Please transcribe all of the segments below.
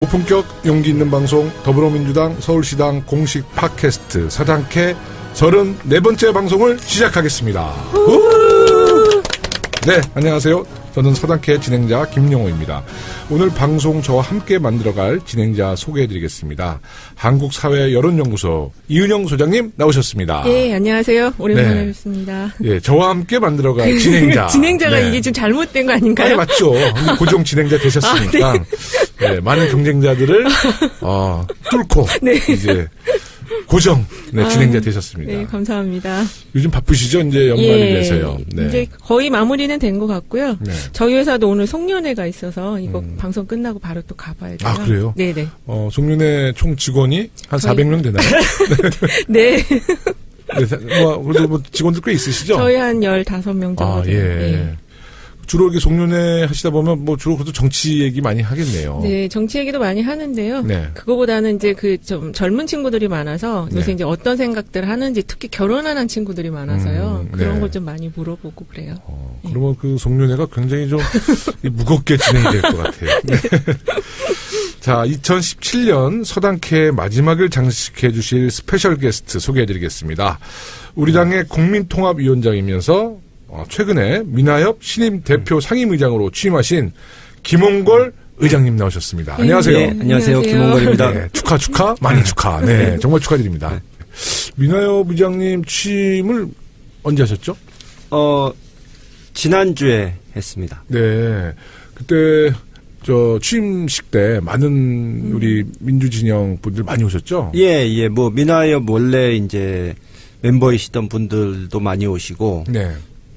고품격 용기 있는 방송 더불어민주당 서울시당 공식 팟캐스트 서당캐 34번째 방송을 시작하겠습니다. 네, 안녕하세요. 저는 서당캐 진행자 김용호입니다. 오늘 방송 저와 함께 만들어갈 진행자 소개해드리겠습니다. 한국사회여론연구소 이은영 소장님 나오셨습니다. 예, 안녕하세요. 오랜만에 뵙습니다. 예, 저와 함께 만들어갈 진행자. 진행자가 네. 이게 좀 잘못된 거 아닌가요? 아니, 맞죠. 고정 진행자 되셨으니까. 네. 네, 많은 경쟁자들을 뚫고 네. 이제 고정 진행자 되셨습니다. 네, 감사합니다. 요즘 바쁘시죠? 이제 연말이 돼서요. 네. 이제 거의 마무리는 된 것 같고요. 네. 저희 저희 회사도 오늘 송년회가 있어서 이거 방송 끝나고 바로 또 가봐야 돼요. 아, 그래요? 네네. 송년회 총 직원이 한 400명 되나요? 네. 네. 그래도 직원들 꽤 있으시죠? 저희 한 15명 정도. 예. 네. 주로 이렇게 송년회 하시다 보면 주로 그래도 정치 얘기 많이 하겠네요. 네, 정치 얘기도 많이 하는데요. 네. 그거보다는 이제 좀 젊은 친구들이 많아서 요새 네. 이제 어떤 생각들을 하는지 특히 결혼하는 친구들이 많아서요. 그런 네. 걸 좀 많이 물어보고 그래요. 그러면 그 송년회가 굉장히 좀 무겁게 진행이 될 것 같아요. 네. 자, 2017년 서당캐의 마지막을 장식해 주실 스페셜 게스트 소개해드리겠습니다. 우리 당의 국민통합위원장이면서 최근에 민하협 신임 대표 상임의장으로 취임하신 김홍걸 의장님 나오셨습니다. 네, 안녕하세요. 네, 안녕하세요. 김홍걸입니다. 네, 축하, 많이 축하. 네, 정말 축하드립니다. 민하협 의장님 취임을 언제 하셨죠? 지난주에 했습니다. 네, 그때 취임식 때 많은 우리 민주진영 분들 많이 오셨죠? 예. 민하협 원래 이제 멤버이시던 분들도 많이 오시고, 네.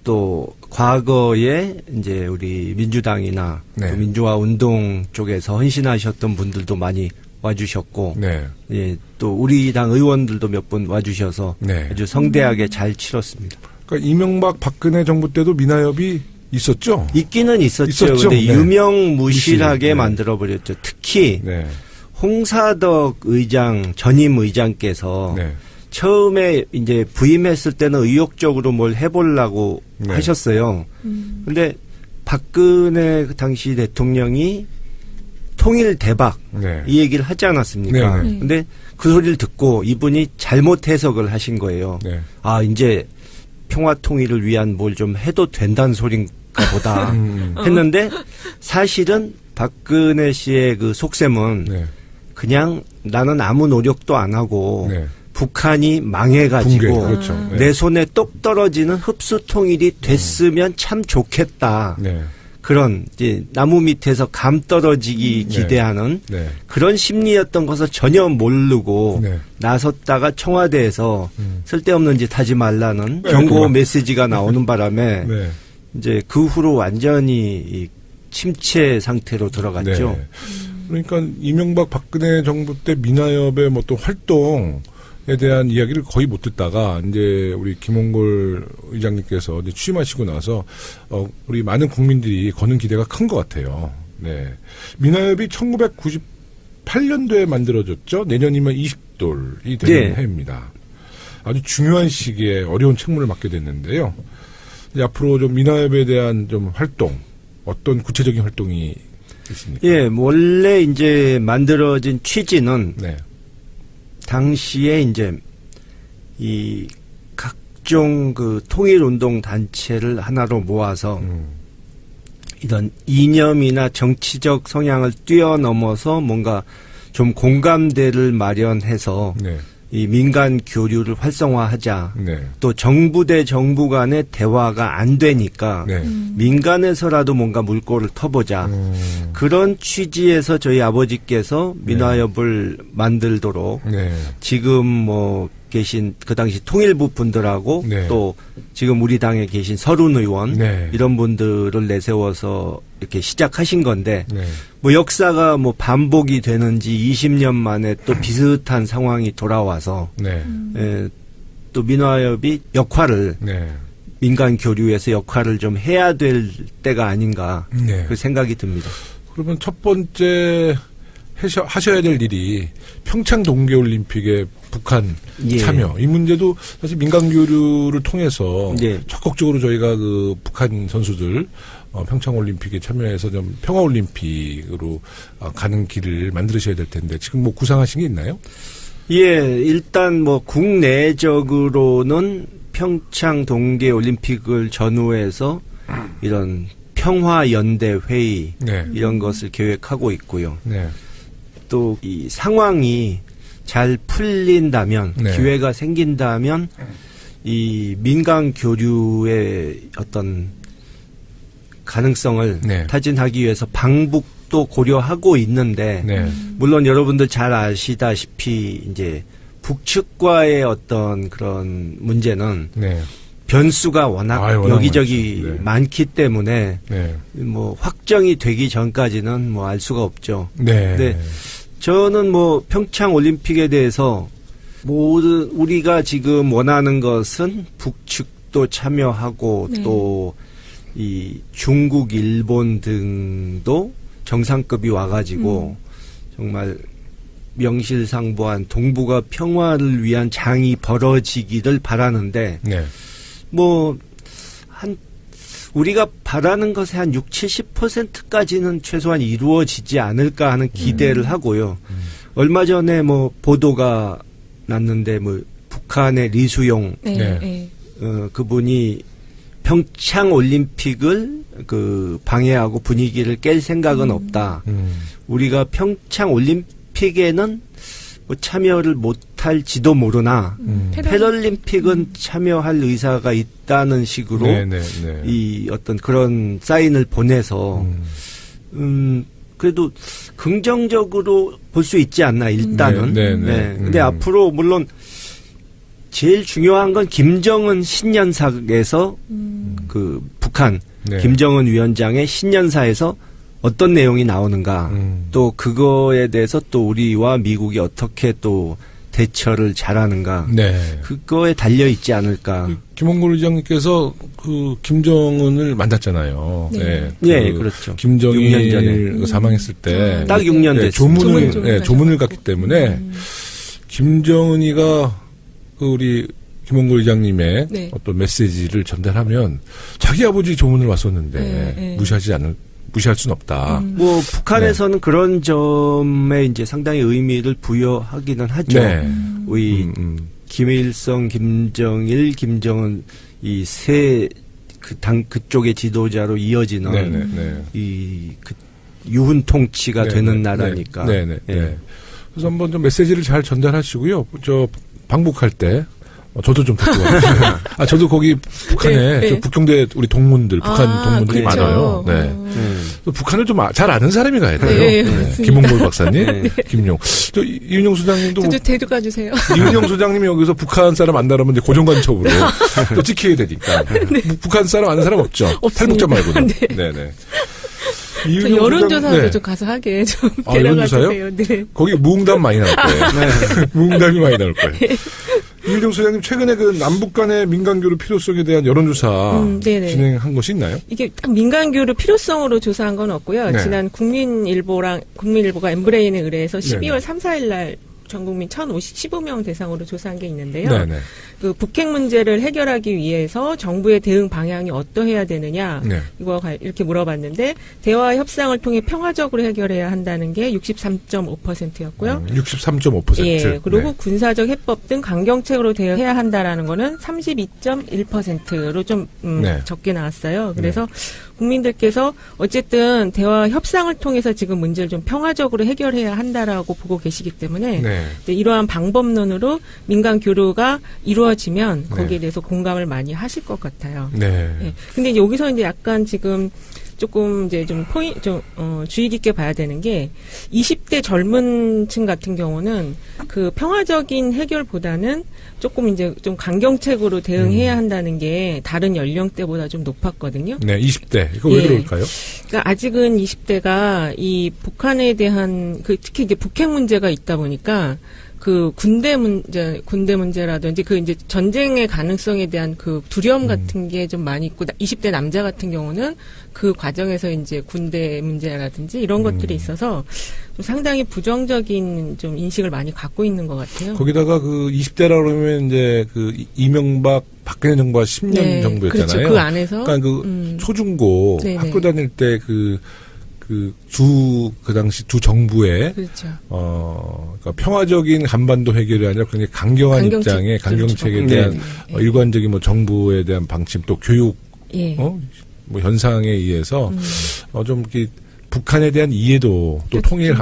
또 과거에 이제 우리 민주당이나 네. 또 민주화 운동 쪽에서 헌신하셨던 분들도 많이 와주셨고, 네. 예, 또 우리 당 의원들도 몇 분 와주셔서 네. 아주 성대하게 잘 치렀습니다. 그러니까 이명박 박근혜 정부 때도 민하협이 있었죠? 있기는 있었죠. 근데 네. 유명무실하게 네. 만들어버렸죠. 특히 네. 홍사덕 의장, 전임 의장께서 네. 처음에 이제 부임했을 때는 의욕적으로 뭘 해보려고 네. 하셨어요. 근데 박근혜 당시 대통령이 통일 대박 네. 이 얘기를 하지 않았습니까? 네. 근데 그 소리를 듣고 이분이 잘못 해석을 하신 거예요. 네. 아, 이제 평화 통일을 위한 뭘 좀 해도 된다는 소린가 보다 했는데 사실은 박근혜 씨의 그 속셈은 네. 그냥 나는 아무 노력도 안 하고 네. 북한이 망해가지고 붕괴, 그렇죠. 네. 내 손에 똑 떨어지는 흡수 통일이 됐으면 참 좋겠다. 네. 그런 이제 나무 밑에서 감 떨어지기 기대하는 네. 그런 심리였던 것을 전혀 모르고 네. 나섰다가 청와대에서 쓸데없는 짓 하지 말라는 경고 메시지가 나오는 바람에 네. 이제 그 후로 완전히 이 침체 상태로 들어갔죠. 네. 그러니까 이명박 박근혜 정부 때 민하협의 또 활동에 대한 이야기를 거의 못 듣다가 이제 우리 김홍걸 의장님께서 이제 취임하시고 나서 우리 많은 국민들이 거는 기대가 큰 것 같아요. 네. 민하협이 1998년도에 만들어졌죠. 내년이면 20돌이 되는 네. 해입니다. 아주 중요한 시기에 어려운 책무를 맡게 됐는데요. 이제 앞으로 좀 민하협에 대한 좀 활동, 어떤 구체적인 활동이 있습니까? 예, 원래 이제 만들어진 취지는 네. 당시에 이제 이 각종 그 통일운동 단체를 하나로 모아서 이런 이념이나 정치적 성향을 뛰어넘어서 뭔가 좀 공감대를 마련해서 네. 이 민간 교류를 활성화하자. 네. 또 정부 대 정부 간의 대화가 안 되니까 네. 민간에서라도 뭔가 물꼬를 터보자. 그런 취지에서 저희 아버지께서 민하협을 만들도록 네. 지금 계신 그 당시 통일부 분들하고 네. 또 지금 우리 당에 계신 서른 의원 네. 이런 분들을 내세워서 이렇게 시작하신 건데 네. 역사가 반복이 되는지 20년 만에 또 비슷한 상황이 돌아와서 네. 또 민하협이 역할을 네. 민간 교류에서 역할을 좀 해야 될 때가 아닌가 네. 그 생각이 듭니다. 그러면 첫 번째 하셔야 될 일이 평창 동계올림픽에 북한 예. 참여 이 문제도 사실 민간 교류를 통해서 예. 적극적으로 저희가 그 북한 선수들 평창 올림픽에 참여해서 좀 평화 올림픽으로 가는 길을 만드셔야 될 텐데 지금 뭐 구상하신 게 있나요? 예, 일단 뭐 국내적으로는 평창 동계 올림픽을 전후해서 이런 평화 연대 회의 네. 이런 것을 계획하고 있고요. 네. 또 이 상황이 잘 풀린다면 네. 기회가 생긴다면 이 민간 교류의 어떤 가능성을 네. 타진하기 위해서 방북도 고려하고 있는데 네. 물론 여러분들 잘 아시다시피 이제 북측과의 어떤 그런 문제는 네. 변수가 워낙 워낙 여기저기 많죠. 네. 많기 때문에 네. 뭐 확정이 되기 전까지는 뭐 알 수가 없죠. 네. 네. 저는 뭐 평창 올림픽에 대해서 모든 우리가 지금 원하는 것은 북측도 참여하고 네. 또 이 중국, 일본 등도 정상급이 와가지고 정말 명실상부한 동북아 평화를 위한 장이 벌어지기를 바라는데 네. 뭐 한 우리가 바라는 것의 한 60-70%까지는 최소한 이루어지지 않을까 하는 기대를 하고요. 얼마 전에 뭐 보도가 났는데 뭐 북한의 리수용 네. 네. 네. 그분이 평창 올림픽을 그 방해하고 분위기를 깰 생각은 없다. 우리가 평창 올림픽에는 뭐 참여를 못할지도 모르나 패럴림픽은 참여할 의사가 있다는 식으로 네. 네. 네. 이 어떤 그런 사인을 보내서 그래도 긍정적으로 볼 수 있지 않나 일단은. 네, 네, 네. 근데 앞으로 물론 제일 중요한 건 김정은 신년사에서 그 북한 네. 김정은 위원장의 신년사에서 어떤 내용이 나오는가 또 그거에 대해서 또 우리와 미국이 어떻게 또 대처를 잘하는가 네. 그거에 달려 있지 않을까. 김홍걸 의장님께서 그 김정은을 만났잖아요. 네. 예, 그렇죠. 6년 김정일 전에. 사망했을 때 딱 6년 네, 됐습니다. 조문을 조문을 갔기 때문에 김정은이가 그 우리 김홍걸 의장님의 네. 어떤 메시지를 전달하면 자기 아버지 조문을 왔었는데 네. 무시할 수는 없다. 뭐 북한에서는 그런 점에 이제 상당히 의미를 부여하기는 하죠. 네. 우리 김일성, 김정일, 김정은 이 세 그 당 그쪽의 지도자로 이어지는 네, 네, 네. 이 그 유훈 통치가 네, 되는 네, 나라니까. 네, 네, 네. 예. 그래서 한번 좀 메시지를 잘 전달하시고요. 저 방북할 때 저도 좀 듣고 왔어요. 저도 거기 북한에 네, 네. 저 북경대 우리 동문들, 북한 동문들이 그렇죠. 많아요. 네. 또 북한을 좀 잘 아는 사람이 가야 돼요. 네, 맞습니다. 김홍걸 박사님, 네. 김용. 저 이윤영 소장님도 뭐, 저도 데려가 주세요. 이윤영 소장님이 여기서 북한 사람 안 나라면 이제 고정관첩으로 또 찍혀야 되니까. 북한 사람 아는 사람 없죠. 없습니다. 탈북자 말고는. 네. 네네. 저 이윤영 여론조사도 소장- 네. 좀 가서 하게 좀 아, 데려가 여론조사요? 주세요. 네. 거기 무응답 많이 나올 거예요. 무응답이 많이 나올 거예요. 이윤정 소장님 최근에 그 남북 간의 민간교류 필요성에 대한 여론조사 네네. 진행한 것이 있나요? 이게 딱 민간교류 필요성으로 조사한 건 없고요. 네. 지난 국민일보가 엠브레인에 의뢰해서 12월 네네. 3, 4일 날 전 국민 1,015명 대상으로 조사한 게 있는데요. 네네. 그 북핵 문제를 해결하기 위해서 정부의 대응 방향이 어떠해야 되느냐 네. 이렇게 물어봤는데 대화 협상을 통해 평화적으로 해결해야 한다는 게 63.5%였고요. 63.5%. 예, 그리고 네. 군사적 해법 등 강경책으로 대응해야 한다라는 거는 32.1%로 좀 네. 적게 나왔어요. 그래서 국민들께서 어쨌든 대화 협상을 통해서 지금 문제를 좀 평화적으로 해결해야 한다라고 보고 계시기 때문에 네. 이제 이러한 방법론으로 민간 교류가 이루어지면 네. 거기에 대해서 공감을 많이 하실 것 같아요. 네. 예. 근데 여기서 이제 약간 지금 조금 이제 좀 주의 깊게 봐야 되는 게 20대 젊은 층 같은 경우는 그 평화적인 해결보다는 조금 이제 좀 강경책으로 대응해야 한다는 게 다른 연령대보다 좀 높았거든요. 네, 20대. 이거 왜 예. 그럴까요? 그러니까 아직은 20대가 이 북한에 대한 특히 이제 북핵 문제가 있다 보니까 그 군대 문제라든지 그 이제 전쟁의 가능성에 대한 그 두려움 같은 게 좀 많이 있고 20대 남자 같은 경우는 그 과정에서 이제 군대 문제라든지 이런 것들이 있어서 좀 상당히 부정적인 좀 인식을 많이 갖고 있는 것 같아요. 거기다가 그 20대라 그러면 이제 그 이명박 박근혜 정부가 10년 네, 정부였잖아요. 그렇죠. 그 안에서. 그러니까 그 초중고 네네. 학교 다닐 때 그 당시 두 정부의 그렇죠. 그러니까 평화적인 한반도 해결이 아니라 굉장히 강경한 입장에 강경책에 대한 일관적인 뭐 정부에 대한 방침 또 교육 예. 뭐 현상에 의해서 좀 이렇게 북한에 대한 이해도 또 그렇죠. 통일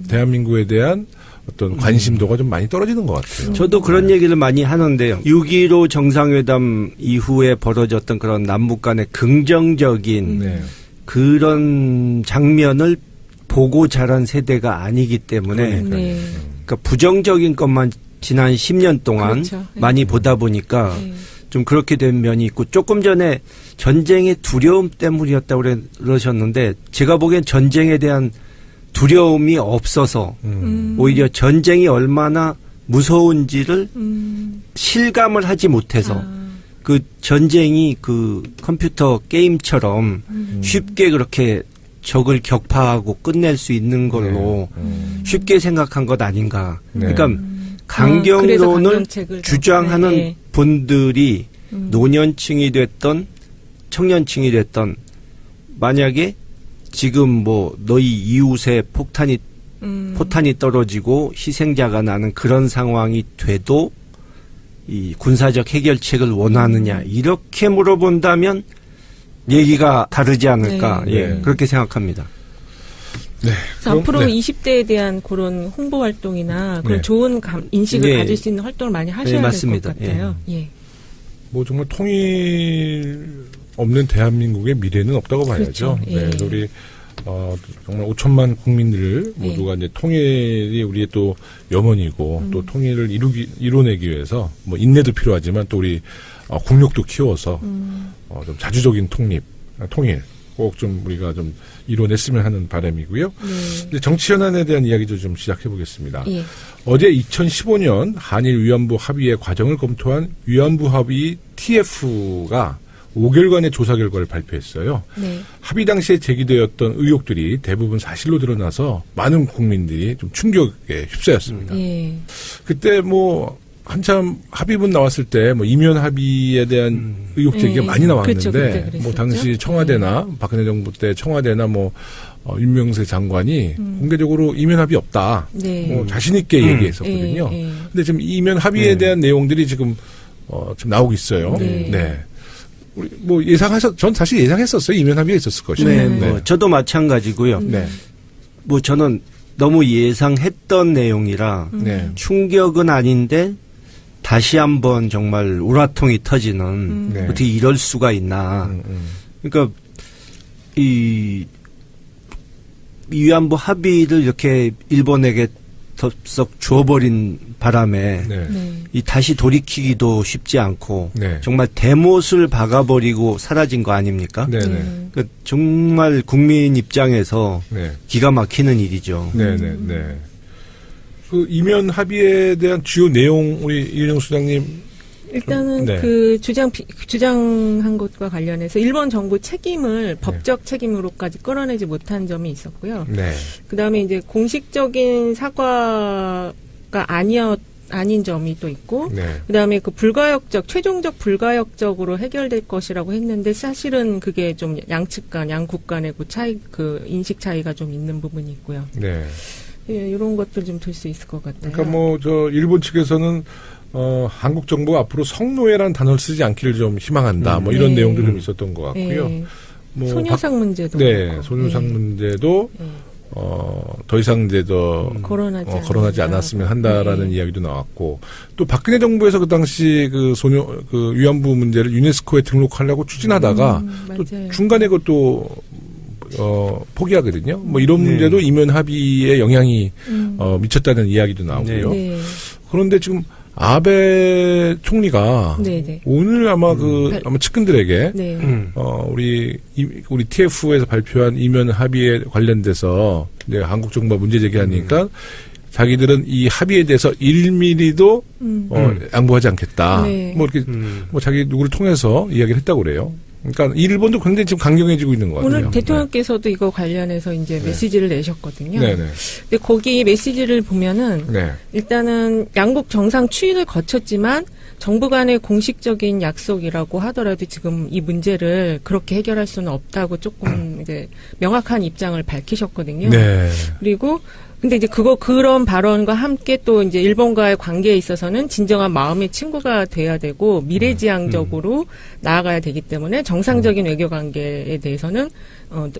대한민국에 대한 어떤 관심도가 좀 많이 떨어지는 것 같아요. 저도 그런 얘기를 많이 하는데요. 6.15 정상회담 이후에 벌어졌던 그런 남북 간의 긍정적인 네. 그런 장면을 보고 자란 세대가 아니기 때문에 네. 그러니까 부정적인 것만 지난 10년 동안 그렇죠. 네. 많이 보다 보니까 네. 좀 그렇게 된 면이 있고 조금 전에 전쟁의 두려움 때문이었다고 그러셨는데 제가 보기엔 전쟁에 대한 두려움이 없어서 오히려 전쟁이 얼마나 무서운지를 실감을 하지 못해서 그 전쟁이 그 컴퓨터 게임처럼 쉽게 그렇게 적을 격파하고 끝낼 수 있는 걸로 쉽게 생각한 것 아닌가. 네. 그러니까 그래서 강경론을 강경책을 주장하는 네. 분들이 노년층이 됐던 청년층이 됐던 만약에 지금 뭐 너희 이웃에 포탄이 떨어지고 희생자가 나는 그런 상황이 돼도 이 군사적 해결책을 원하느냐 이렇게 물어본다면 얘기가 다르지 않을까. 네. 예, 네. 그렇게 생각합니다. 네. 그래서 앞으로 네. 20대에 대한 그런 홍보 활동이나 그런 네. 좋은 인식을 네. 가질 수 있는 활동을 많이 하셔야 될 것 맞습니다. 같아요. 예. 뭐 정말 통일 없는 대한민국의 미래는 없다고 봐야죠. 그렇죠. 예. 네, 그래서 우리 정말 5천만 국민들 모두가 이제 통일이 우리의 또 염원이고 또 통일을 이뤄내기 위해서 뭐 인내도 필요하지만 또 우리 국력도 키워서 좀 자주적인 통일 꼭 좀 우리가 좀 이뤄냈으면 하는 바람이고요. 이제 정치 현안에 대한 이야기도 좀 시작해 보겠습니다. 예. 어제 2015년 한일 위안부 합의의 과정을 검토한 위안부 합의 TF가 5개월간의 조사 결과를 발표했어요. 네. 합의 당시에 제기되었던 의혹들이 대부분 사실로 드러나서 많은 국민들이 좀 충격에 휩싸였습니다. 예. 그때 뭐 한참 합의문 나왔을 때 뭐 이면 합의에 대한 의혹 제기가 예. 많이 나왔는데 그렇죠. 그때 그랬었죠. 뭐 당시 청와대나 박근혜 정부 때 청와대나 뭐 윤명세 장관이 공개적으로 이면 합의 없다. 네. 뭐 자신 있게 얘기했었거든요. 예. 근데 지금 이면 합의에 대한 내용들이 지금 나오고 있어요. 네. 네. 우리 뭐 전 사실 예상했었어요. 이면 합의가 있었을 것이다. 네, 뭐 저도 마찬가지고요. 네. 뭐 저는 너무 예상했던 내용이라 네. 충격은 아닌데 다시 한번 정말 우라통이 터지는 네. 어떻게 이럴 수가 있나. 그러니까 이 위안부 합의를 이렇게 일본에게 덥석 주어버린 바람에 네. 네. 이 다시 돌이키기도 쉽지 않고 네. 정말 대못을 박아버리고 사라진 거 아닙니까? 네. 네. 그러니까 정말 국민 입장에서 네. 기가 막히는 일이죠. 네. 네. 네. 그 이면 합의에 대한 주요 내용 우리 이은영 수장님. 일단은 네. 그 주장한 것과 관련해서 일본 정부 책임을 법적 책임으로까지 끌어내지 못한 점이 있었고요. 네. 그다음에 이제 공식적인 사과가 아닌 점이 또 있고, 네. 그다음에 그 최종적 불가역적으로 해결될 것이라고 했는데 사실은 그게 좀 양국 간의 그 인식 차이가 좀 있는 부분이 있고요. 네. 예, 이런 것들 좀 들 수 있을 것 같아요. 그러니까 뭐 일본 측에서는 한국 정부가 앞으로 성노예라는 단어를 쓰지 않기를 좀 희망한다. 뭐 이런 네. 내용들이 좀 있었던 것 같고요. 예. 뭐 소녀상 문제도 네, 그렇고. 소녀상 예. 문제도 예. 더 이상 이제 거론하지 않았으면 한다라는 네. 이야기도 나왔고 또 박근혜 정부에서 그 당시 그 위안부 문제를 유네스코에 등록하려고 추진하다가 또 맞아요. 중간에 그것도 포기하거든요. 뭐 이런 네. 문제도 이면 합의에 영향이 미쳤다는 이야기도 나오고요. 네. 그런데 지금 아베 총리가 네. 오늘 아마 아마 측근들에게 네. 우리 TF에서 발표한 이면 합의에 관련돼서 이제 한국 정부가 문제 제기하니까 자기들은 이 합의에 대해서 1mm도 양보하지 않겠다. 네. 뭐 이렇게 뭐 자기 누구를 통해서 이야기를 했다고 그래요. 그러니까 일본도 굉장히 지금 강경해지고 있는 것 같아요. 오늘 대통령께서도 이거 관련해서 이제 메시지를 내셨거든요. 네네. 근데 거기 메시지를 보면은 네. 일단은 양국 정상 추인을 거쳤지만 정부 간의 공식적인 약속이라고 하더라도 지금 이 문제를 그렇게 해결할 수는 없다고 조금 이제 명확한 입장을 밝히셨거든요. 네. 그리고 근데 이제 그런 발언과 함께 또 이제 일본과의 관계에 있어서는 진정한 마음의 친구가 돼야 되고 미래지향적으로 나아가야 되기 때문에 정상적인 외교 관계에 대해서는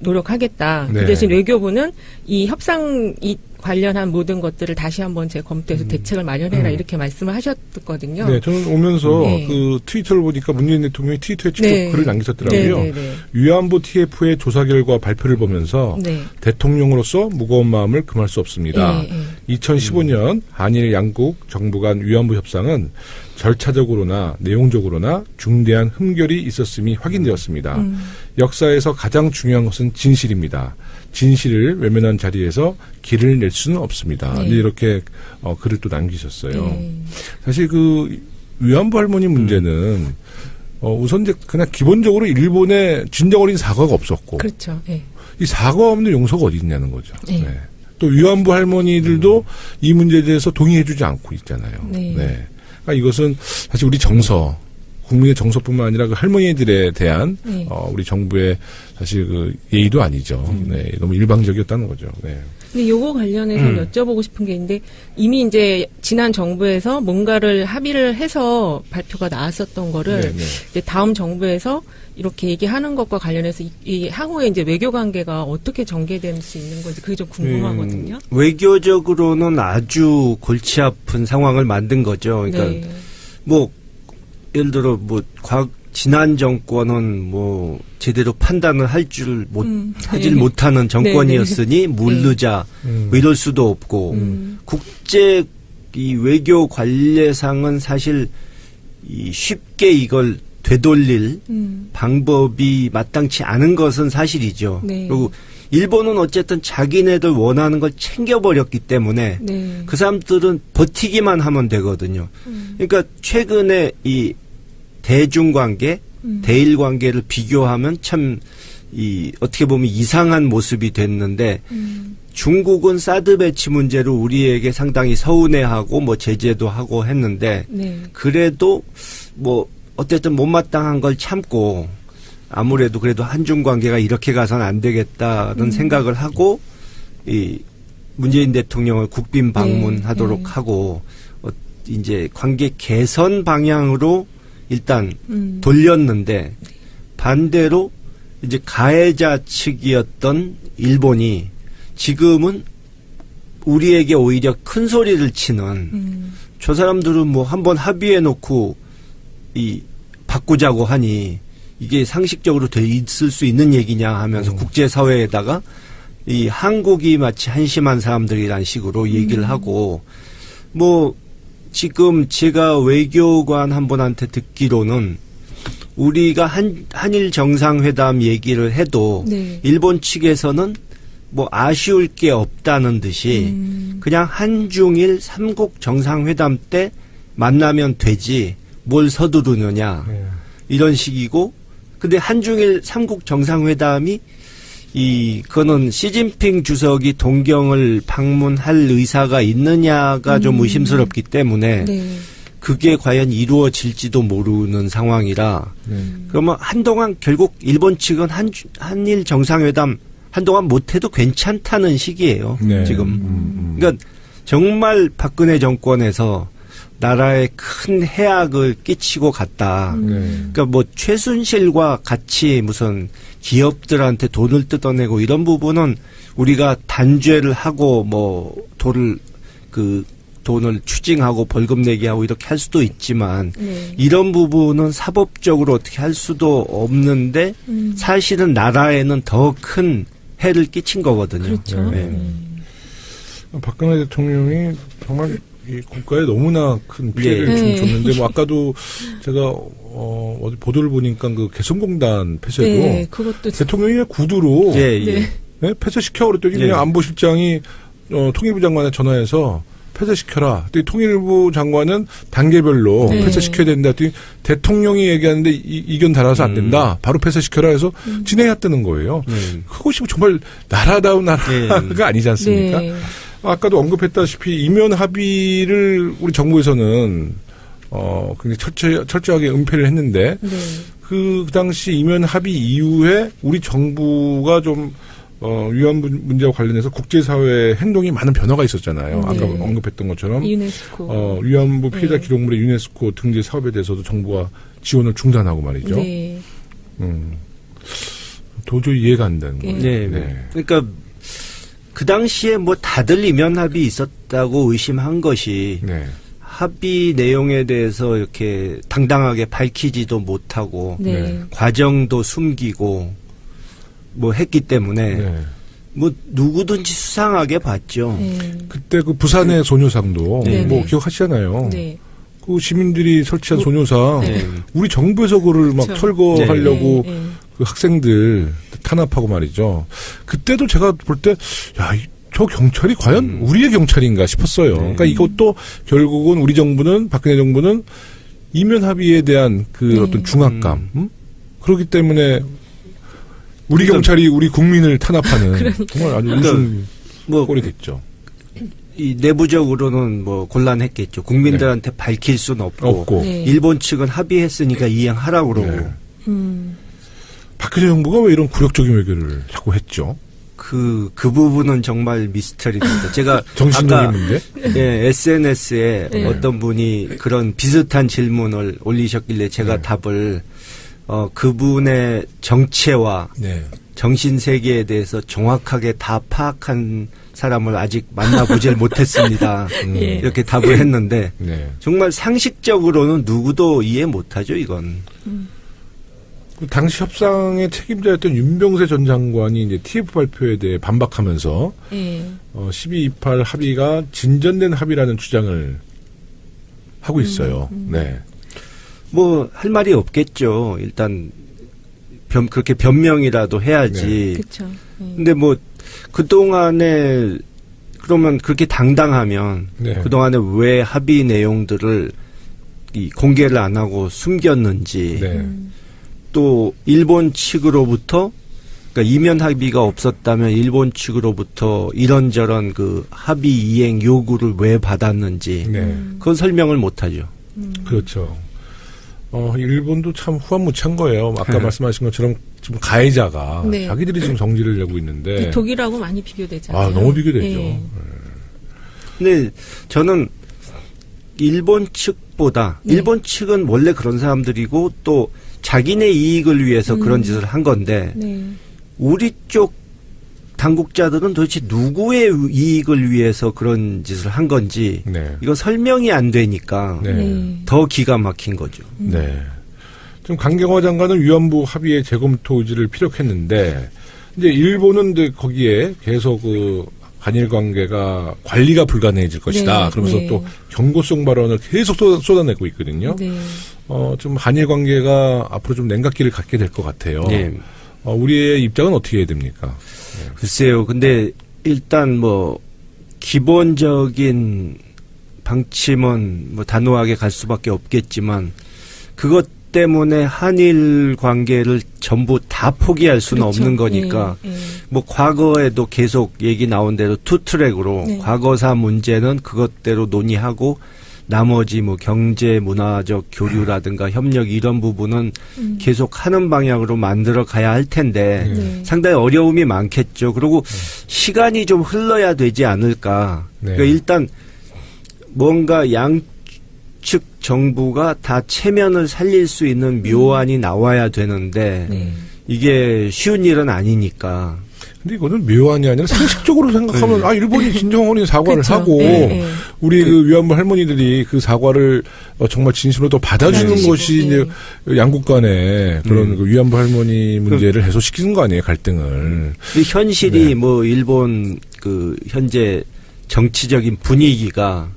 노력하겠다. 네. 그 대신 외교부는 이 협상 관련한 모든 것들을 다시 한번 재검토해서 대책을 마련해라 이렇게 말씀을 하셨거든요. 네, 저는 오면서 네. 그 트위터를 보니까 문재인 대통령이 트위터에 직접 네. 글을 남기셨더라고요. 네, 네, 네. 위안부 TF의 조사 결과 발표를 보면서 네. 대통령으로서 무거운 마음을 금할 수 없습니다. 네, 네. 2015년 한일 양국 정부 간 위안부 협상은 절차적으로나 내용적으로나 중대한 흠결이 있었음이 확인되었습니다. 역사에서 가장 중요한 것은 진실입니다. 진실을 외면한 자리에서 길을 낼 수는 없습니다. 네. 이렇게 글을 또 남기셨어요. 네. 사실 그 위안부 할머니 문제는 우선 이제 그냥 기본적으로 일본에 진정 어린 사과가 없었고 그렇죠. 네. 이 사과 없는 용서가 어디 있냐는 거죠. 네. 네. 또 위안부 할머니들도 이 문제에 대해서 동의해주지 않고 있잖아요. 네. 그러니까 이것은 사실 우리 정서, 국민의 정서뿐만 아니라 그 할머니들에 대한 네. 우리 정부의 사실 그 예의도 아니죠. 네, 너무 일방적이었다는 거죠. 네. 근데 요거 관련해서 여쭤보고 싶은 게 있는데 이미 이제 지난 정부에서 뭔가를 합의를 해서 발표가 나왔었던 거를 네, 네. 이제 다음 정부에서 이렇게 얘기하는 것과 관련해서 이 향후에 이제 외교 관계가 어떻게 전개될 수 있는 건지 그게 좀 궁금하거든요. 외교적으로는 아주 골치 아픈 상황을 만든 거죠. 그러니까 네. 뭐 예를 들어 뭐 지난 정권은 뭐 제대로 판단을 할 줄 하질 네. 못하는 정권이었으니 물르자 뭐 이럴 수도 없고 국제 이 외교 관례상은 사실 쉽게 이걸 되돌릴 방법이 마땅치 않은 것은 사실이죠. 네. 그리고 일본은 어쨌든 자기네들 원하는 걸 챙겨버렸기 때문에 네. 그 사람들은 버티기만 하면 되거든요. 그러니까 최근에 이 대중관계, 대일관계를 비교하면 참 어떻게 보면 이상한 모습이 됐는데 중국은 사드 배치 문제로 우리에게 상당히 서운해하고 뭐 제재도 하고 했는데 네. 그래도 뭐 어쨌든 못마땅한 걸 참고 아무래도 그래도 한중 관계가 이렇게 가서는 안 되겠다는 생각을 하고 이 문재인 대통령을 국빈 방문하도록 네. 하고 이제 관계 개선 방향으로 일단 돌렸는데 반대로 이제 가해자 측이었던 일본이 지금은 우리에게 오히려 큰 소리를 치는 저 사람들은 뭐 한번 합의해 놓고 바꾸자고 하니 이게 상식적으로 돼 있을 수 있는 얘기냐 하면서 국제사회에다가 이 한국이 마치 한심한 사람들이란 식으로 얘기를 하고 뭐 지금 제가 외교관 한 분한테 듣기로는 우리가 한일 정상회담 얘기를 해도 네. 일본 측에서는 뭐 아쉬울 게 없다는 듯이 그냥 한중일 삼국 정상회담 때 만나면 되지 뭘 서두르느냐 이런 식이고 근데 한중일 삼국 정상회담이 그거는 시진핑 주석이 동경을 방문할 의사가 있느냐가 좀 의심스럽기 때문에 네. 그게 과연 이루어질지도 모르는 상황이라 그러면 한동안 결국 일본 측은 한일 정상회담 한동안 못해도 괜찮다는 시기예요. 네. 지금. 그러니까 정말 박근혜 정권에서 나라에 큰 해악을 끼치고 갔다. 그러니까 뭐 최순실과 같이 무슨 기업들한테 돈을 뜯어내고 이런 부분은 우리가 단죄를 하고 뭐 돈을 추징하고 벌금 내게 하고 이렇게 할 수도 있지만 네. 이런 부분은 사법적으로 어떻게 할 수도 없는데 사실은 나라에는 더 큰 해를 끼친 거거든요. 그렇죠. 네. 박근혜 대통령이 정말 이 국가에 너무나 큰 피해를 네. 줬는데 뭐 아까도 제가 어디 보도를 보니까 그 개성공단 폐쇄도 네, 그것도 대통령이 구두로 예, 예. 네. 네, 폐쇄시켜 그랬더니 예. 그냥 안보실장이 통일부 장관에 전화해서 폐쇄시켜라. 또 통일부 장관은 단계별로 네. 폐쇄시켜야 된다. 또 대통령이 얘기하는데 이견 달아서 안 된다. 바로 폐쇄시켜라 해서 진행했다는 거예요. 그것이 정말 나라다운 나라가 아니지 않습니까? 네. 아까도 언급했다시피 이면 합의를 우리 정부에서는 굉장히 철저하게 은폐를 했는데 네. 그 당시 이면 합의 이후에 우리 정부가 좀 위안부 문제와 관련해서 국제사회의 행동이 많은 변화가 있었잖아요. 네. 아까 언급했던 것처럼 유네스코. 위안부 피해자 기록물의 유네스코 등재 사업에 대해서도 정부가 지원을 중단하고 말이죠. 네. 도저히 이해가 안 되는 거예요. 네. 네. 그러니까 그 당시에 뭐 다들 이면 합의 있었다고 의심한 것이 네. 합의 내용에 대해서 이렇게 당당하게 밝히지도 못하고 네. 과정도 숨기고 뭐 했기 때문에 네. 뭐 누구든지 수상하게 봤죠. 네. 그때 그 부산의 소녀상도 네. 뭐 네. 기억하시잖아요. 네. 그 시민들이 설치한 소녀상 네. 우리 정부에서 그걸 막 그렇죠. 철거하려고 네. 네. 그 학생들 탄압하고 말이죠. 그때도 제가 볼 때 야, 저 경찰이 과연 우리의 경찰인가 싶었어요. 그러니까 이것도 결국은 우리 정부는 박근혜 정부는 이면 합의에 대한 그 어떤 중압감 그렇기 때문에 우리 경찰이 우리 국민을 탄압하는 정말 아주 웃음 뭐 꼴이 됐죠. 이 내부적으로는 뭐 곤란했겠죠. 국민들한테 밝힐 수는 없고 네. 일본 측은 합의했으니까 이행하라고 그러고 네. 박근혜 정부가 왜 이런 굴욕적인 외교를 자꾸 했죠? 그 부분은 정말 미스터리입니다. 제가 정신적인 아까 문제? 예, SNS에 네. 어떤 분이 그런 비슷한 질문을 올리셨길래 제가 네. 답을 그분의 정체와 네. 정신 세계에 대해서 정확하게 다 파악한 사람을 아직 만나보질 못했습니다. 예. 이렇게 답을 했는데 네. 정말 상식적으로는 누구도 이해 못하죠, 이건. 그 당시 협상의 책임자였던 윤병세 전 장관이 이제 TF 발표에 대해 반박하면서 네. 1228 합의가 진전된 합의라는 주장을 하고 있어요. 네. 뭐 할 말이 없겠죠. 일단 그렇게 변명이라도 해야지. 그렇죠. 네. 근데 뭐 그동안에 그러면 그렇게 당당하면 네. 그동안에 왜 합의 내용들을 공개를 안 하고 숨겼는지 네. 또 일본 측으로부터 그러니까 이면 합의가 없었다면 일본 측으로부터 이런저런 그 합의 이행 요구를 왜 받았는지 네. 그건 설명을 못 하죠. 그렇죠. 일본도 참 후한무치한 거예요. 아까 말씀하신 것처럼 지금 가해자가 네. 자기들이 지금 정지를 내고 있는데 독일하고 많이 비교되잖아요. 너무 비교되죠. 네. 근데 저는 일본 측보다 네. 일본 측은 원래 그런 사람들이고 또 자기네 이익을 위해서 그런 짓을 한 건데 네. 우리 쪽 당국자들은 도대체 누구의 이익을 위해서 그런 짓을 한 건지 네. 이거 설명이 안 되니까 네. 네. 더 기가 막힌 거죠. 네. 지금 강경화 장관은 위안부 합의의 재검토 의지를 피력했는데 이제 일본은 이제 거기에 계속 그 한일 관계가 관리가 불가능해질 것이다. 네. 그러면서 네. 또 경고성 발언을 계속 쏟아내고 있거든요. 네. 좀 한일 관계가 앞으로 좀 냉각기를 갖게 될 것 같아요. 네. 우리의 입장은 어떻게 해야 됩니까? 글쎄요. 근데 일단 뭐 기본적인 방침은 뭐 단호하게 갈 수밖에 없겠지만 그것 때문에 한일 관계를 전부 다 포기할 수는 그렇죠. 없는 거니까 네. 네. 뭐 과거에도 계속 얘기 나온 대로 투트랙으로 네. 과거사 문제는 그것대로 논의하고 나머지 뭐 경제 문화적 교류라든가 협력 이런 부분은 계속 하는 방향으로 만들어 가야 할 텐데 네. 상당히 어려움이 많겠죠. 그리고 시간이 좀 흘러야 되지 않을까. 네. 그러니까 일단 뭔가 양측 정부가 다 체면을 살릴 수 있는 묘안이 나와야 되는데 네. 이게 쉬운 일은 아니니까. 근데 이거는 묘안이 아니라 상식적으로 생각하면 일본이 진정한 사과를 그렇죠. 하고 네, 네. 우리 그 위안부 할머니들이 그 사과를 정말 진심으로 또 받아주는 받아주시고, 것이 이제 양국 간의 그런 그 위안부 할머니 문제를 해소시키는 거 아니에요, 갈등을. 근데 현실이 네. 뭐 일본 그 현재 정치적인 분위기가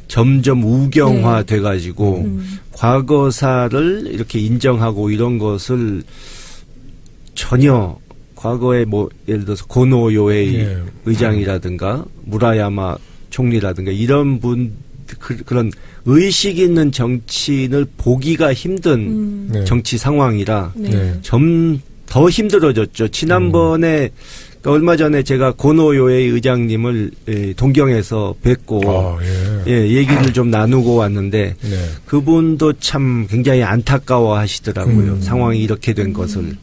점점 우경화 돼가지고 과거사를 이렇게 인정하고 이런 것을 전혀 과거에 뭐 예를 들어서 고노 요헤이 예. 의장이라든가 무라야마 총리라든가 이런 그런 의식 있는 정치인을 보기가 힘든 네. 정치 상황이라 네. 점 더 힘들어졌죠. 지난번에 그러니까 얼마 전에 제가 고노요에 의장님을 동경에서 뵙고 얘기를 좀 나누고 왔는데 네. 그분도 참 굉장히 안타까워하시더라고요. 상황이 이렇게 된 것을.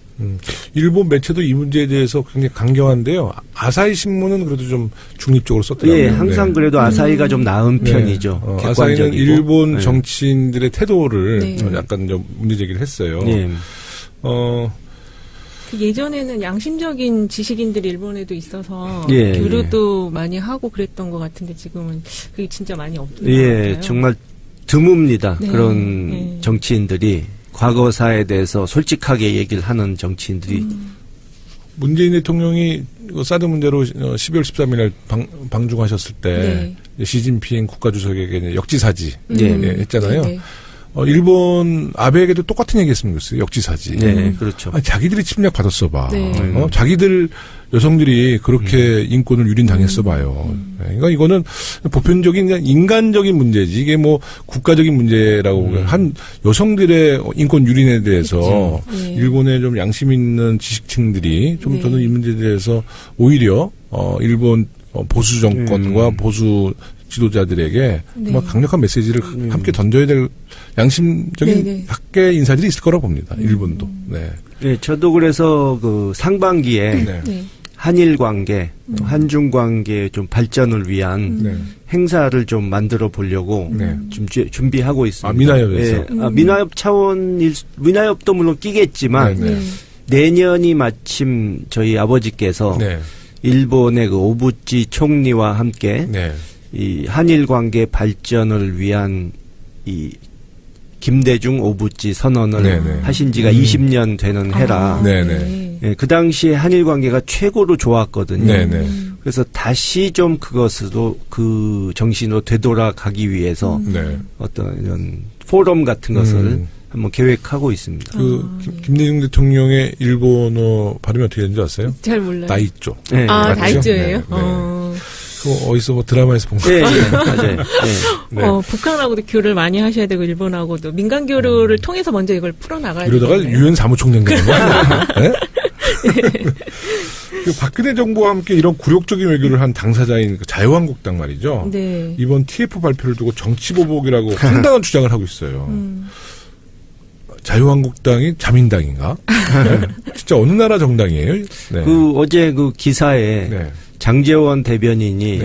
일본 매체도 이 문제에 대해서 굉장히 강경한데요. 아사히 신문은 그래도 좀 중립적으로 썼더라고요. 예, 항상 그래도 아사히가 좀 나은 편이죠. 아사히는 객관적이고. 일본 네. 정치인들의 태도를 네. 약간 좀 문제 제기를 했어요. 예. 그 예전에는 양심적인 지식인들이 일본에도 있어서 예, 교류도 많이 하고 그랬던 것 같은데 지금은 그게 진짜 많이 없는 것 예, 같아요. 정말 드뭅니다. 네. 그런 네. 정치인들이 과거사에 대해서 솔직하게 얘기를 하는 정치인들이 문재인 대통령이 사드 문제로 12월 13일 날 방중하셨을 때 시진핑 국가주석에게 이제 역지사지 했잖아요. 네. 일본 아베에게도 똑같은 얘기했으면 좋겠어요. 역지사지. 네, 그렇죠. 아니, 자기들이 침략 받았어 봐. 네. 자기들 여성들이 그렇게 인권을 유린당했어 봐요. 그러니까 이거는 보편적인 그냥 인간적인 문제지. 이게 뭐 국가적인 문제라고 한 여성들의 인권 유린에 대해서 네. 일본의 좀 양심 있는 지식층들이 좀 네. 저는 이 문제에 대해서 오히려 일본 보수 정권과 보수 지도자들에게 정말 강력한 메시지를 함께 던져야 될 양심적인 학계 인사들이 있을 거라고 봅니다. 일본도. 네. 네, 저도 그래서 그 상반기에 한일 관계, 한중 관계 좀 발전을 위한 행사를 좀 만들어 보려고 좀 준비하고 있습니다. 아, 미나협에서? 네. 미나협 미나협도 물론 끼겠지만 내년이 마침 저희 아버지께서 일본의 그 오부치 총리와 함께 이 한일 관계 발전을 위한 이 김대중 오부치 선언을 하신 지가 20년 되는 해라. 예, 그 당시에 한일 관계가 최고로 좋았거든요. 그래서 다시 좀 그것으로 그 정신으로 되돌아가기 위해서 어떤 이런 포럼 같은 것을 한번 계획하고 있습니다. 김대중 대통령의 일본어 발음이 어떻게 되는지 아세요? 잘 몰라요. 다이쪼. 네. 아, 다이쪼예요? 그거 어디서 뭐 드라마에서 본 거 네, 같아요. 맞아요. 북한하고도 교류를 많이 하셔야 되고 일본하고도 민간 교류를 통해서 먼저 이걸 풀어나가야 되겠네요. 이러다가 유엔 사무총장 되는 거 아니에요? 네? 박근혜 정부와 함께 이런 굴욕적인 외교를 한 당사자인 그 자유한국당 말이죠. 네. 이번 TF 발표를 두고 정치보복이라고 황당한 주장을 하고 있어요. 자유한국당이 자민당인가? 네. 진짜 어느 나라 정당이에요? 네. 그 어제 그 기사에 장제원 대변인이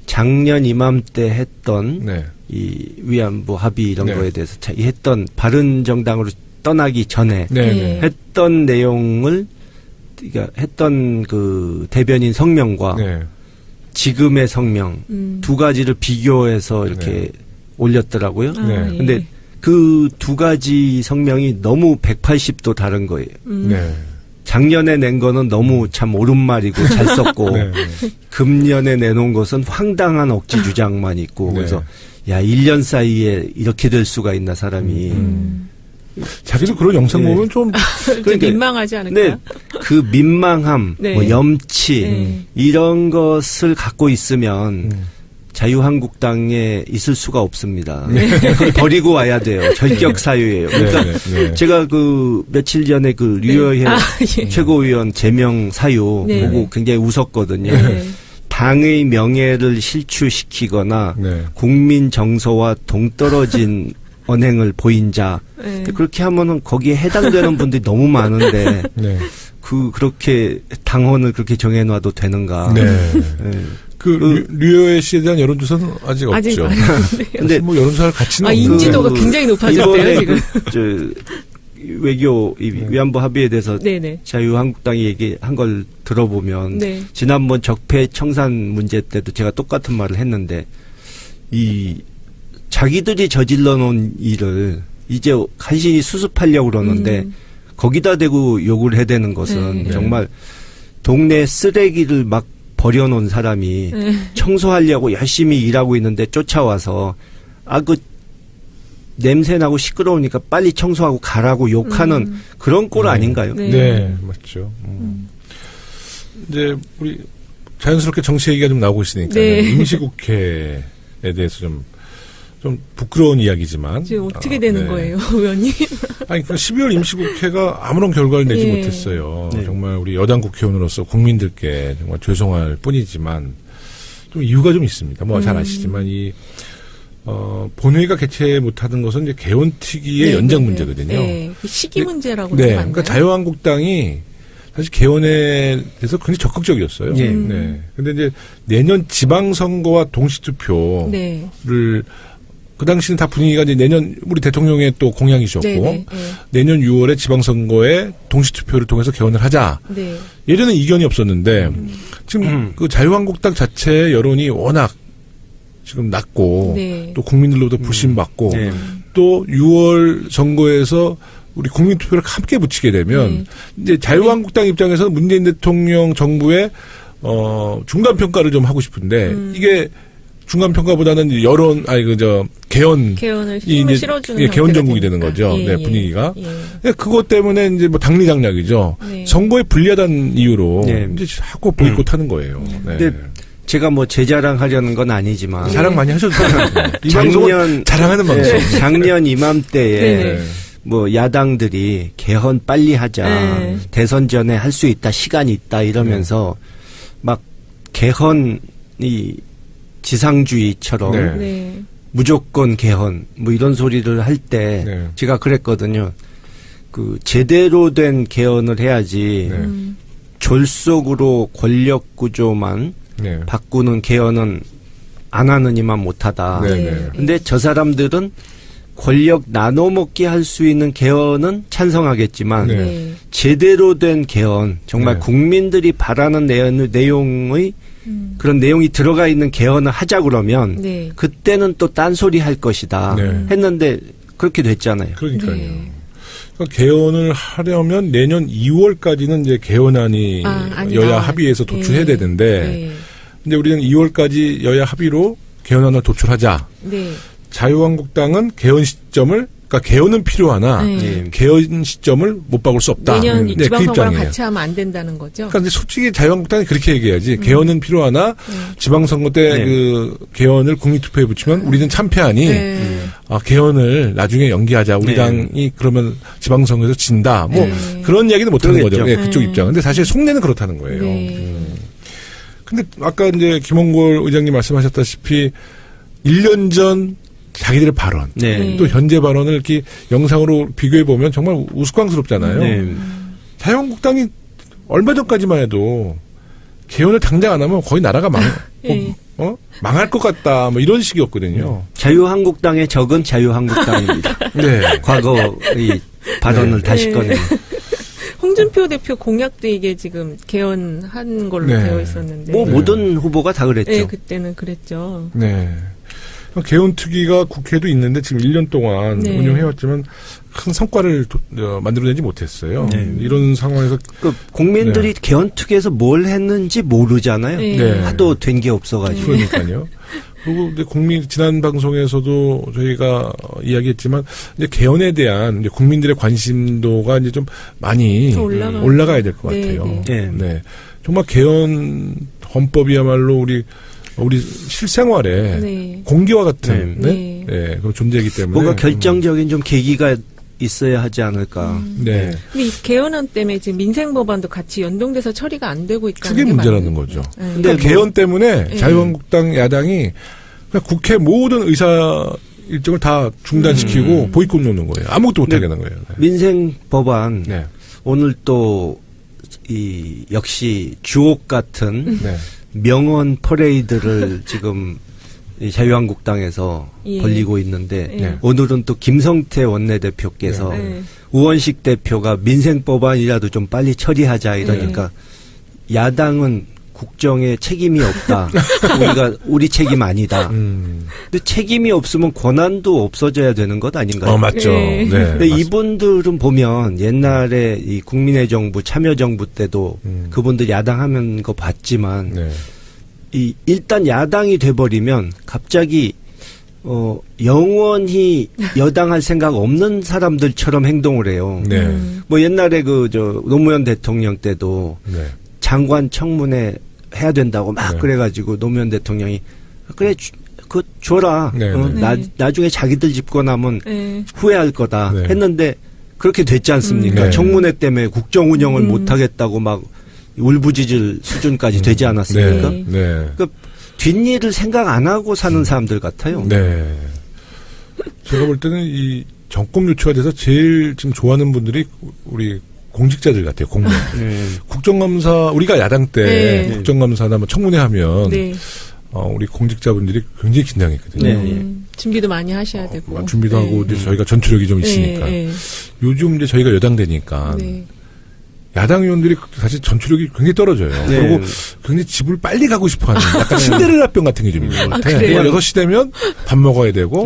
작년 이맘때 했던 이 위안부 합의 이런 거에 대해서 했던 바른정당으로 떠나기 전에 했던 내용을 그러니까 했던 그 대변인 성명과 지금의 성명 두 가지를 비교해서 이렇게 올렸더라고요. 근데 그 두 가지 성명이 너무 180도 다른 거예요. 작년에 낸 거는 너무 참 옳은 말이고 잘 썼고 금년에 내놓은 것은 황당한 억지 주장만 있고 그래서 야 1년 사이에 이렇게 될 수가 있나 사람이 자기도 그런 영상 보면 좀 그러니까, 민망하지 않을까요? 네, 그 민망함, 뭐 염치 이런 것을 갖고 있으면 자유한국당에 있을 수가 없습니다. 그걸 버리고 와야 돼요. 절격 사유예요. 그러니까 제가 그 며칠 전에 그 류여해 최고위원 제명 사유 보고 굉장히 웃었거든요. 당의 명예를 실추시키거나 국민 정서와 동떨어진 언행을 보인 자. 그렇게 하면은 거기에 해당되는 분들이 너무 많은데 그렇게 당헌을 그렇게 정해놔도 되는가? 류여해 씨에 대한 여론조사는 아직 없죠. 근데 뭐 여론조사를 같이 인지도가 굉장히 높아졌대요 지금. 외교 위안부 합의에 대해서 자유한국당이 얘기한 걸 들어보면 지난번 적폐 청산 문제 때도 제가 똑같은 말을 했는데 이 자기들이 저질러 놓은 일을 이제 간신히 수습하려고 그러는데 거기다 대고 욕을 해대는 것은 정말 동네 쓰레기를 막 버려놓은 사람이 청소하려고 열심히 일하고 있는데 쫓아와서 그 냄새나고 시끄러우니까 빨리 청소하고 가라고 욕하는 그런 꼴 아닌가요? 네, 맞죠. 이제 우리 자연스럽게 정치 얘기가 좀 나오고 있으니까 네. 임시국회에 대해서 좀 부끄러운 이야기지만 지금 어떻게 되는 네. 거예요, 의원님? 아니, 12월 임시국회가 아무런 결과를 내지 예. 못했어요. 네. 정말 우리 여당 국회의원으로서 국민들께 정말 죄송할 뿐이지만 좀 이유가 좀 있습니다. 뭐 잘 아시지만 본회의가 개최 못하는 것은 이제 개헌특위의 연장 문제거든요. 네, 그 시기 문제라고 네, 하면 그러니까 자유한국당이 사실 개헌에 대해서 굉장히 적극적이었어요. 예. 네. 근데 이제 내년 지방선거와 동시투표를 네. 그 당시는 다 분위기가 이제 내년 우리 대통령의 또 공약이셨고 네, 네, 네. 내년 6월에 지방선거에 동시투표를 통해서 개헌을 하자. 네. 예전에 이견이 없었는데 지금 그 자유한국당 자체의 여론이 워낙 지금 낮고 네. 또 국민들로부터 부심받고 네. 또 6월 선거에서 우리 국민투표를 함께 붙이게 되면 이제 자유한국당 입장에서는 문재인 대통령 정부의 중간 평가를 좀 하고 싶은데 이게 중간 평가보다는 여론 개헌 개헌을 힘을 실어주는 예, 개헌 형태가 정국이 되는 되니까. 거죠. 예, 네, 예, 분위기가. 예. 그것 때문에 이제 뭐 당리장략이죠. 네. 선거에 불리하다는 이유로 네. 이제 자꾸 보이콧하는 거예요. 네. 근데 제가 뭐 제 자랑하려는 건 아니지만 자랑 많이 하셔도 돼요. 이 방송은 자랑하는 방송. 네, 작년 이맘때에 네. 뭐 야당들이 개헌 빨리 하자, 네. 대선 전에 할 수 있다, 시간이 있다 이러면서 막 개헌이 지상주의처럼 네. 네. 무조건 개헌 뭐 이런 소리를 할 때 네. 제가 그랬거든요. 그 제대로 된 개헌을 해야지 네. 졸속으로 권력 구조만 네. 바꾸는 개헌은 안 하는 이만 못하다. 네. 네. 근데 저 사람들은 권력 나눠먹기 할 수 있는 개헌은 찬성하겠지만 네. 네. 제대로 된 개헌, 정말 네. 국민들이 바라는 내용의 그런 내용이 들어가 있는 개헌을 하자 그러면 네. 그때는 또 딴소리 할 것이다 네. 했는데 그렇게 됐잖아요. 그러니까요. 네. 그러니까 개헌을 하려면 내년 2월까지는 이제 개헌안이 안이 여야 나와요. 합의해서 도출해야 네. 되는데 네. 근데 우리는 2월까지 여야 합의로 개헌안을 도출하자. 네. 자유한국당은 개헌 시점을 그러니까 개헌은 필요하나 네. 예. 개헌 시점을 못 박을 수 없다. 내년 네, 그 지방선거랑 입장이에요. 같이 하면 안 된다는 거죠. 그러니까 근데 솔직히 자유한국당이 그렇게 얘기해야지. 개헌은 필요하나 지방선거 때 네. 그 개헌을 국민투표에 붙이면 우리는 참패하니 네. 개헌을 나중에 연기하자. 우리 네. 당이 그러면 지방선거에서 진다. 뭐 네. 그런 이야기는 못하는 그러겠죠. 거죠. 네, 그쪽 네. 입장. 근데 사실 속내는 그렇다는 거예요. 네. 근데 아까 이제 김홍골 의장님 말씀하셨다시피 1년 전 자기들의 발언, 네. 또 현재 발언을 이렇게 영상으로 비교해 보면 정말 우스꽝스럽잖아요. 네. 자유한국당이 얼마 전까지만 해도 개헌을 당장 안 하면 거의 나라가 네. 망할 것 같다, 뭐 이런 식이었거든요. 자유한국당의 적은 자유한국당입니다. 네. 과거 이 발언을 다시 네. 꺼내. 홍준표 대표 공약도 이게 지금 개헌한 걸로 네. 되어 있었는데. 뭐 네. 모든 후보가 다 그랬죠. 네, 그때는 그랬죠. 네. 개헌특위가 국회에도 있는데 지금 1년 동안 네. 운영해왔지만 큰 성과를 만들어내지 못했어요. 네. 이런 상황에서 그 국민들이 개헌특위에서 뭘 했는지 모르잖아요. 네. 네. 하도 된 게 없어가지고. 그러니까요. 그리고 이제 지난 방송에서도 저희가 이야기했지만 이제 개헌에 대한 이제 국민들의 관심도가 이제 좀 많이 더 올라가야 될 것 네, 같아요. 네. 네. 정말 개헌 헌법이야말로 우리 실생활에 네. 공기와 같은 네. 네, 그런 존재이기 때문에 뭔가 결정적인 좀 계기가 있어야 하지 않을까. 네. 근데 이 개헌안 때문에 지금 민생 법안도 같이 연동돼서 처리가 안 되고 있다는 그게 게 문제라는 맞나요? 거죠. 네. 근데 그러니까 뭐- 개헌 때문에 네. 자유한국당 야당이 그냥 국회 모든 의사 일정을 다 중단시키고 보이콧 놓는 거예요. 아무것도 못하게 하는 거예요. 네. 민생 법안 네. 오늘 또 이 역시 주옥 같은 네. 명언 퍼레이드를 지금 이 자유한국당에서 예. 벌리고 있는데 네. 오늘은 또 김성태 원내대표께서 네. 우원식 대표가 민생 법안이라도 좀 빨리 처리하자 이러니까 야당은 국정에 책임이 없다. 우리 책임 아니다. 근데 책임이 없으면 권한도 없어져야 되는 것 아닌가요? 맞죠. 네. 네. 근데 맞습니다. 이분들은 보면 옛날에 이 국민의 정부, 참여정부 때도 그분들 야당하는 거 봤지만 네. 일단 야당이 돼버리면 갑자기 영원히 여당할 생각 없는 사람들처럼 행동을 해요. 네. 뭐 옛날에 노무현 대통령 때도 네. 장관 청문회 해야 된다고 막 네. 그래가지고 노무현 대통령이 그래 그거 줘라. 네, 네. 나중에 자기들 집고 나면 네. 후회할 거다 네. 했는데 그렇게 됐지 않습니까? 네. 청문회 때문에 국정 운영을 못하겠다고 막 울부짖을 수준까지 되지 않았습니까? 네. 네. 그 뒷일을 생각 안 하고 사는 사람들 같아요. 네. 제가 볼 때는 이 정권 교체가 돼서 제일 지금 좋아하는 분들이 우리 공직자들 같아요. 공무원. 네. 국정감사 우리가 야당 때 네. 국정감사나 뭐 청문회 하면 네. 우리 공직자분들이 굉장히 긴장했거든요. 네. 준비도 많이 하셔야 되고. 준비도 네. 하고 이제 저희가 전투력이 좀 있으니까. 네. 요즘 이제 저희가 여당 되니까 네. 야당 의원들이 사실 전투력이 굉장히 떨어져요. 네. 그리고 굉장히 집을 빨리 가고 싶어하는 약간 신데렐라병 같은 게 좀 있는 것 같아요. 그래요? 6시 되면 밥 먹어야 되고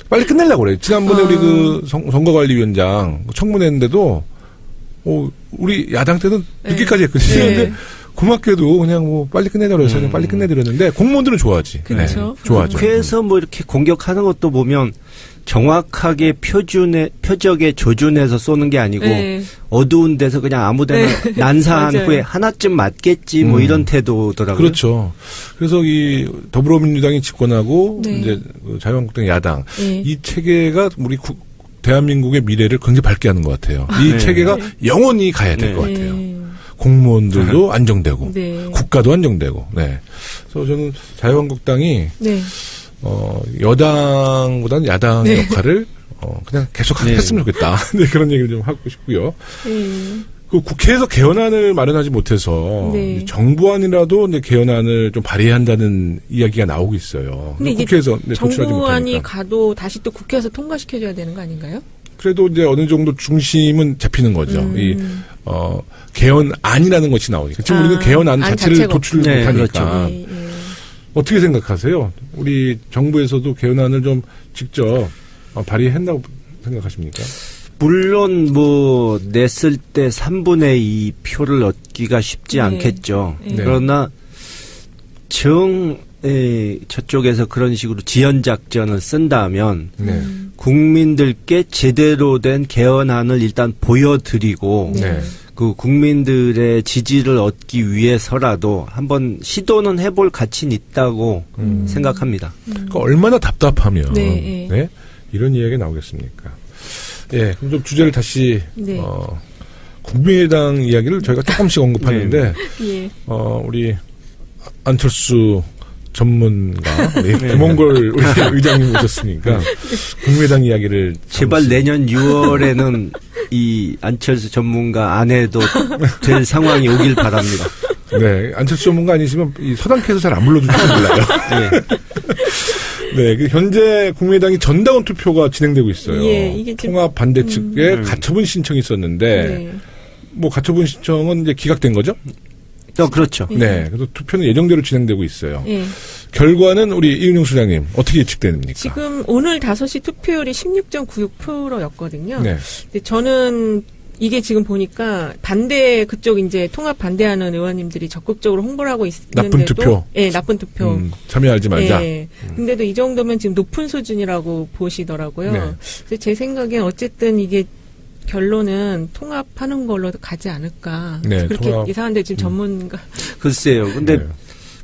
빨리 끝내려고 그래요. 지난번에 우리 그 선거관리위원장 청문회 했는데도 우리 야당 때는 늦게까지 했거든요. 네. 근데 고맙게도 그냥 뭐 빨리 끝내달라고 해서 그냥 빨리 끝내드렸는데 공무원들은 좋아하지. 그렇죠. 네, 좋아하죠. 국회에서 뭐 이렇게 공격하는 것도 보면 정확하게 표적에 조준해서 쏘는 게 아니고 네. 어두운 데서 그냥 아무데나 난사한 맞아요. 후에 하나쯤 맞겠지 뭐 이런 태도더라고요. 그렇죠. 그래서 이 더불어민주당이 집권하고 네. 이제 그 자유한국당 야당 네. 이 체계가 우리 대한민국의 미래를 굉장히 밝게 하는 것 같아요. 이 네. 체계가 영원히 가야 될 네. 것 같아요. 공무원들도 안정되고 네. 국가도 안정되고. 네. 그래서 저는 자유한국당이 네. 여당보다는 야당 네. 역할을 그냥 계속 네. 했으면 좋겠다. 네, 그런 얘기를 좀 하고 싶고요. 네. 그 국회에서 개헌안을 마련하지 못해서 네. 이 정부안이라도 이제 개헌안을 좀 발의한다는 이야기가 나오고 있어요. 근데 이게 국회에서 도출하지 정부안이 못하니까. 가도 다시 또 국회에서 통과시켜줘야 되는 거 아닌가요? 그래도 이제 어느 정도 중심은 잡히는 거죠. 이 개헌안이라는 것이 나오니까 지금 우리는 개헌안 안 자체를 자체가 도출 네, 못하니까 그렇죠. 네, 네. 어떻게 생각하세요? 우리 정부에서도 개헌안을 좀 직접 발의했다고 생각하십니까? 물론 뭐 냈을 때 3분의 2 표를 얻기가 쉽지 네. 않겠죠. 네. 그러나 저쪽에서 그런 식으로 지연 작전을 쓴다면 네. 국민들께 제대로 된 개헌안을 일단 보여드리고 네. 그 국민들의 지지를 얻기 위해서라도 한번 시도는 해볼 가치는 있다고 생각합니다. 그러니까 얼마나 답답하면 네, 네? 이런 이야기가 나오겠습니까? 예, 그럼 좀 주제를 다시 네. 국민의당 이야기를 저희가 조금씩 언급하는데 예. 우리 안철수 전문가 우리 김홍걸 우리 의장님 오셨으니까 국민의당 이야기를 제발 내년 6월에는 이 안철수 전문가 안 해도 될 상황이 오길 바랍니다. 네, 안철수 전문가 아니시면 이 서당캐에서 잘 안 불러주실지 몰라요. 네, 그 현재 국민의당이 전당원 투표가 진행되고 있어요. 예, 이게 지금 통합 반대 측에 가처분 신청이 있었는데 네. 뭐 가처분 신청은 이제 기각된 거죠? 그렇죠. 네, 그래서 투표는 예정대로 진행되고 있어요. 예. 결과는 우리 이은영 소장님 어떻게 예측됩니까? 지금 오늘 5시 투표율이 16.96%였거든요. 네, 근데 저는 이게 지금 보니까 반대 그쪽 이제 통합 반대하는 의원님들이 적극적으로 홍보를 하고 있는데도 나쁜 투표? 예, 나쁜 투표. 참여하지 말자. 예. 근데도 이 정도면 지금 높은 수준이라고 보시더라고요. 네. 그래서 제 생각엔 어쨌든 이게 결론은 통합하는 걸로 가지 않을까. 네, 그렇게 통합. 이상한데 지금 전문가 글쎄요. 근데 네.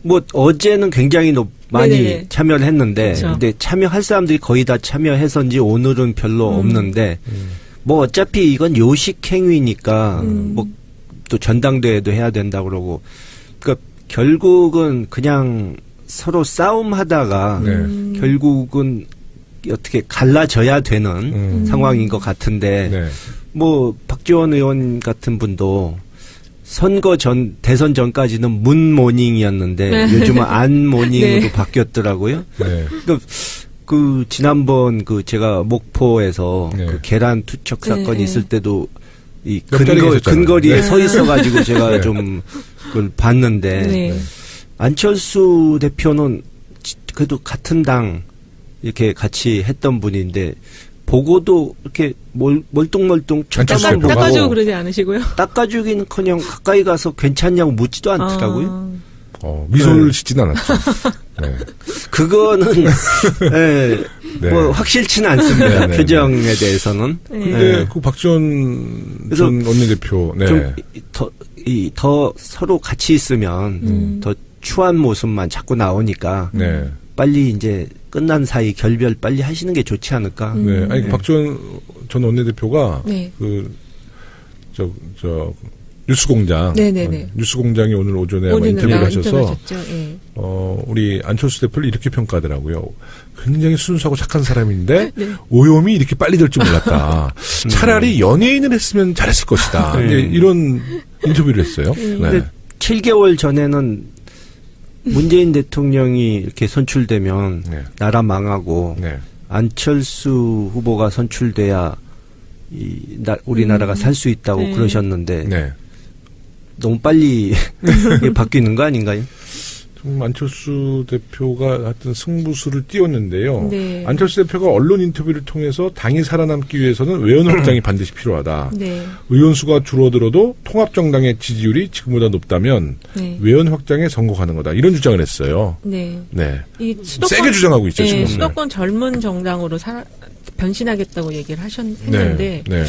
뭐 어제는 굉장히 많이 네네. 참여를 했는데 그렇죠. 근데 참여할 사람들이 거의 다 참여해서인지 오늘은 별로 없는데 뭐 어차피 이건 요식 행위니까 뭐 또 전당대회도 해야 된다 그러고 그러니까 결국은 그냥 서로 싸움하다가 네. 결국은 어떻게 갈라져야 되는 상황인 것 같은데 네. 뭐 박지원 의원 같은 분도 선거 전 대선 전까지는 문모닝이었는데 네. 요즘은 안모닝으로 네. 바뀌었더라고요. 네. 그러니까 그 지난번 그 제가 목포에서 네. 그 계란 투척 사건이 네. 있을 때도 이 옆자리에 계셨잖아요. 근거리에 네. 서 있어가지고 제가 네. 좀 그걸 봤는데 네. 안철수 대표는 그래도 같은 당 이렇게 같이 했던 분인데 보고도 이렇게 멀뚱멀뚱 안철수 쳐다만 대표가. 닦아주고 보고 그러지 않으시고요? 닦아주기는커녕 가까이 가서 괜찮냐고 묻지도 않더라고요. 미소를 네. 짓진 않았죠. 네. 그거는 예, 네. 뭐 확실치는 않습니다. 네, 네, 표정에 대해서는. 네. 근데 네. 그 박지원 그래서 전 원내대표, 네. 좀 더 더 서로 같이 있으면 더 추한 모습만 자꾸 나오니까 네. 빨리 이제 끝난 사이 결별 빨리 하시는 게 좋지 않을까. 네. 아니, 박지원 전 원내대표가 네. 뉴스공장. 네네네. 뉴스공장이 오늘 오전에 아마 인터뷰를 하셔서 예. 우리 안철수 대표를 이렇게 평가하더라고요. 굉장히 순수하고 착한 사람인데 네. 오염이 이렇게 빨리 될 줄 몰랐다. 차라리 연예인을 했으면 잘했을 것이다. 네. 이런 인터뷰를 했어요. 네. 7개월 전에는 문재인 대통령이 이렇게 선출되면 네. 나라 망하고 네. 안철수 후보가 선출돼야 우리나라가 살 수 있다고 네. 그러셨는데 네. 너무 빨리 이게 바뀌는 거 아닌가요? 좀 안철수 대표가 하여튼 승부수를 띄웠는데요. 네. 안철수 대표가 언론 인터뷰를 통해서 당이 살아남기 위해서는 외연 확장이 반드시 필요하다. 네. 의원 수가 줄어들어도 통합정당의 지지율이 지금보다 높다면 네. 외연 확장에 성공하는 거다. 이런 주장을 했어요. 네. 네. 이 수도권, 세게 주장하고 있죠, 네, 지금. 수도권 젊은 정당으로 변신하겠다고 얘기를 했는데 네.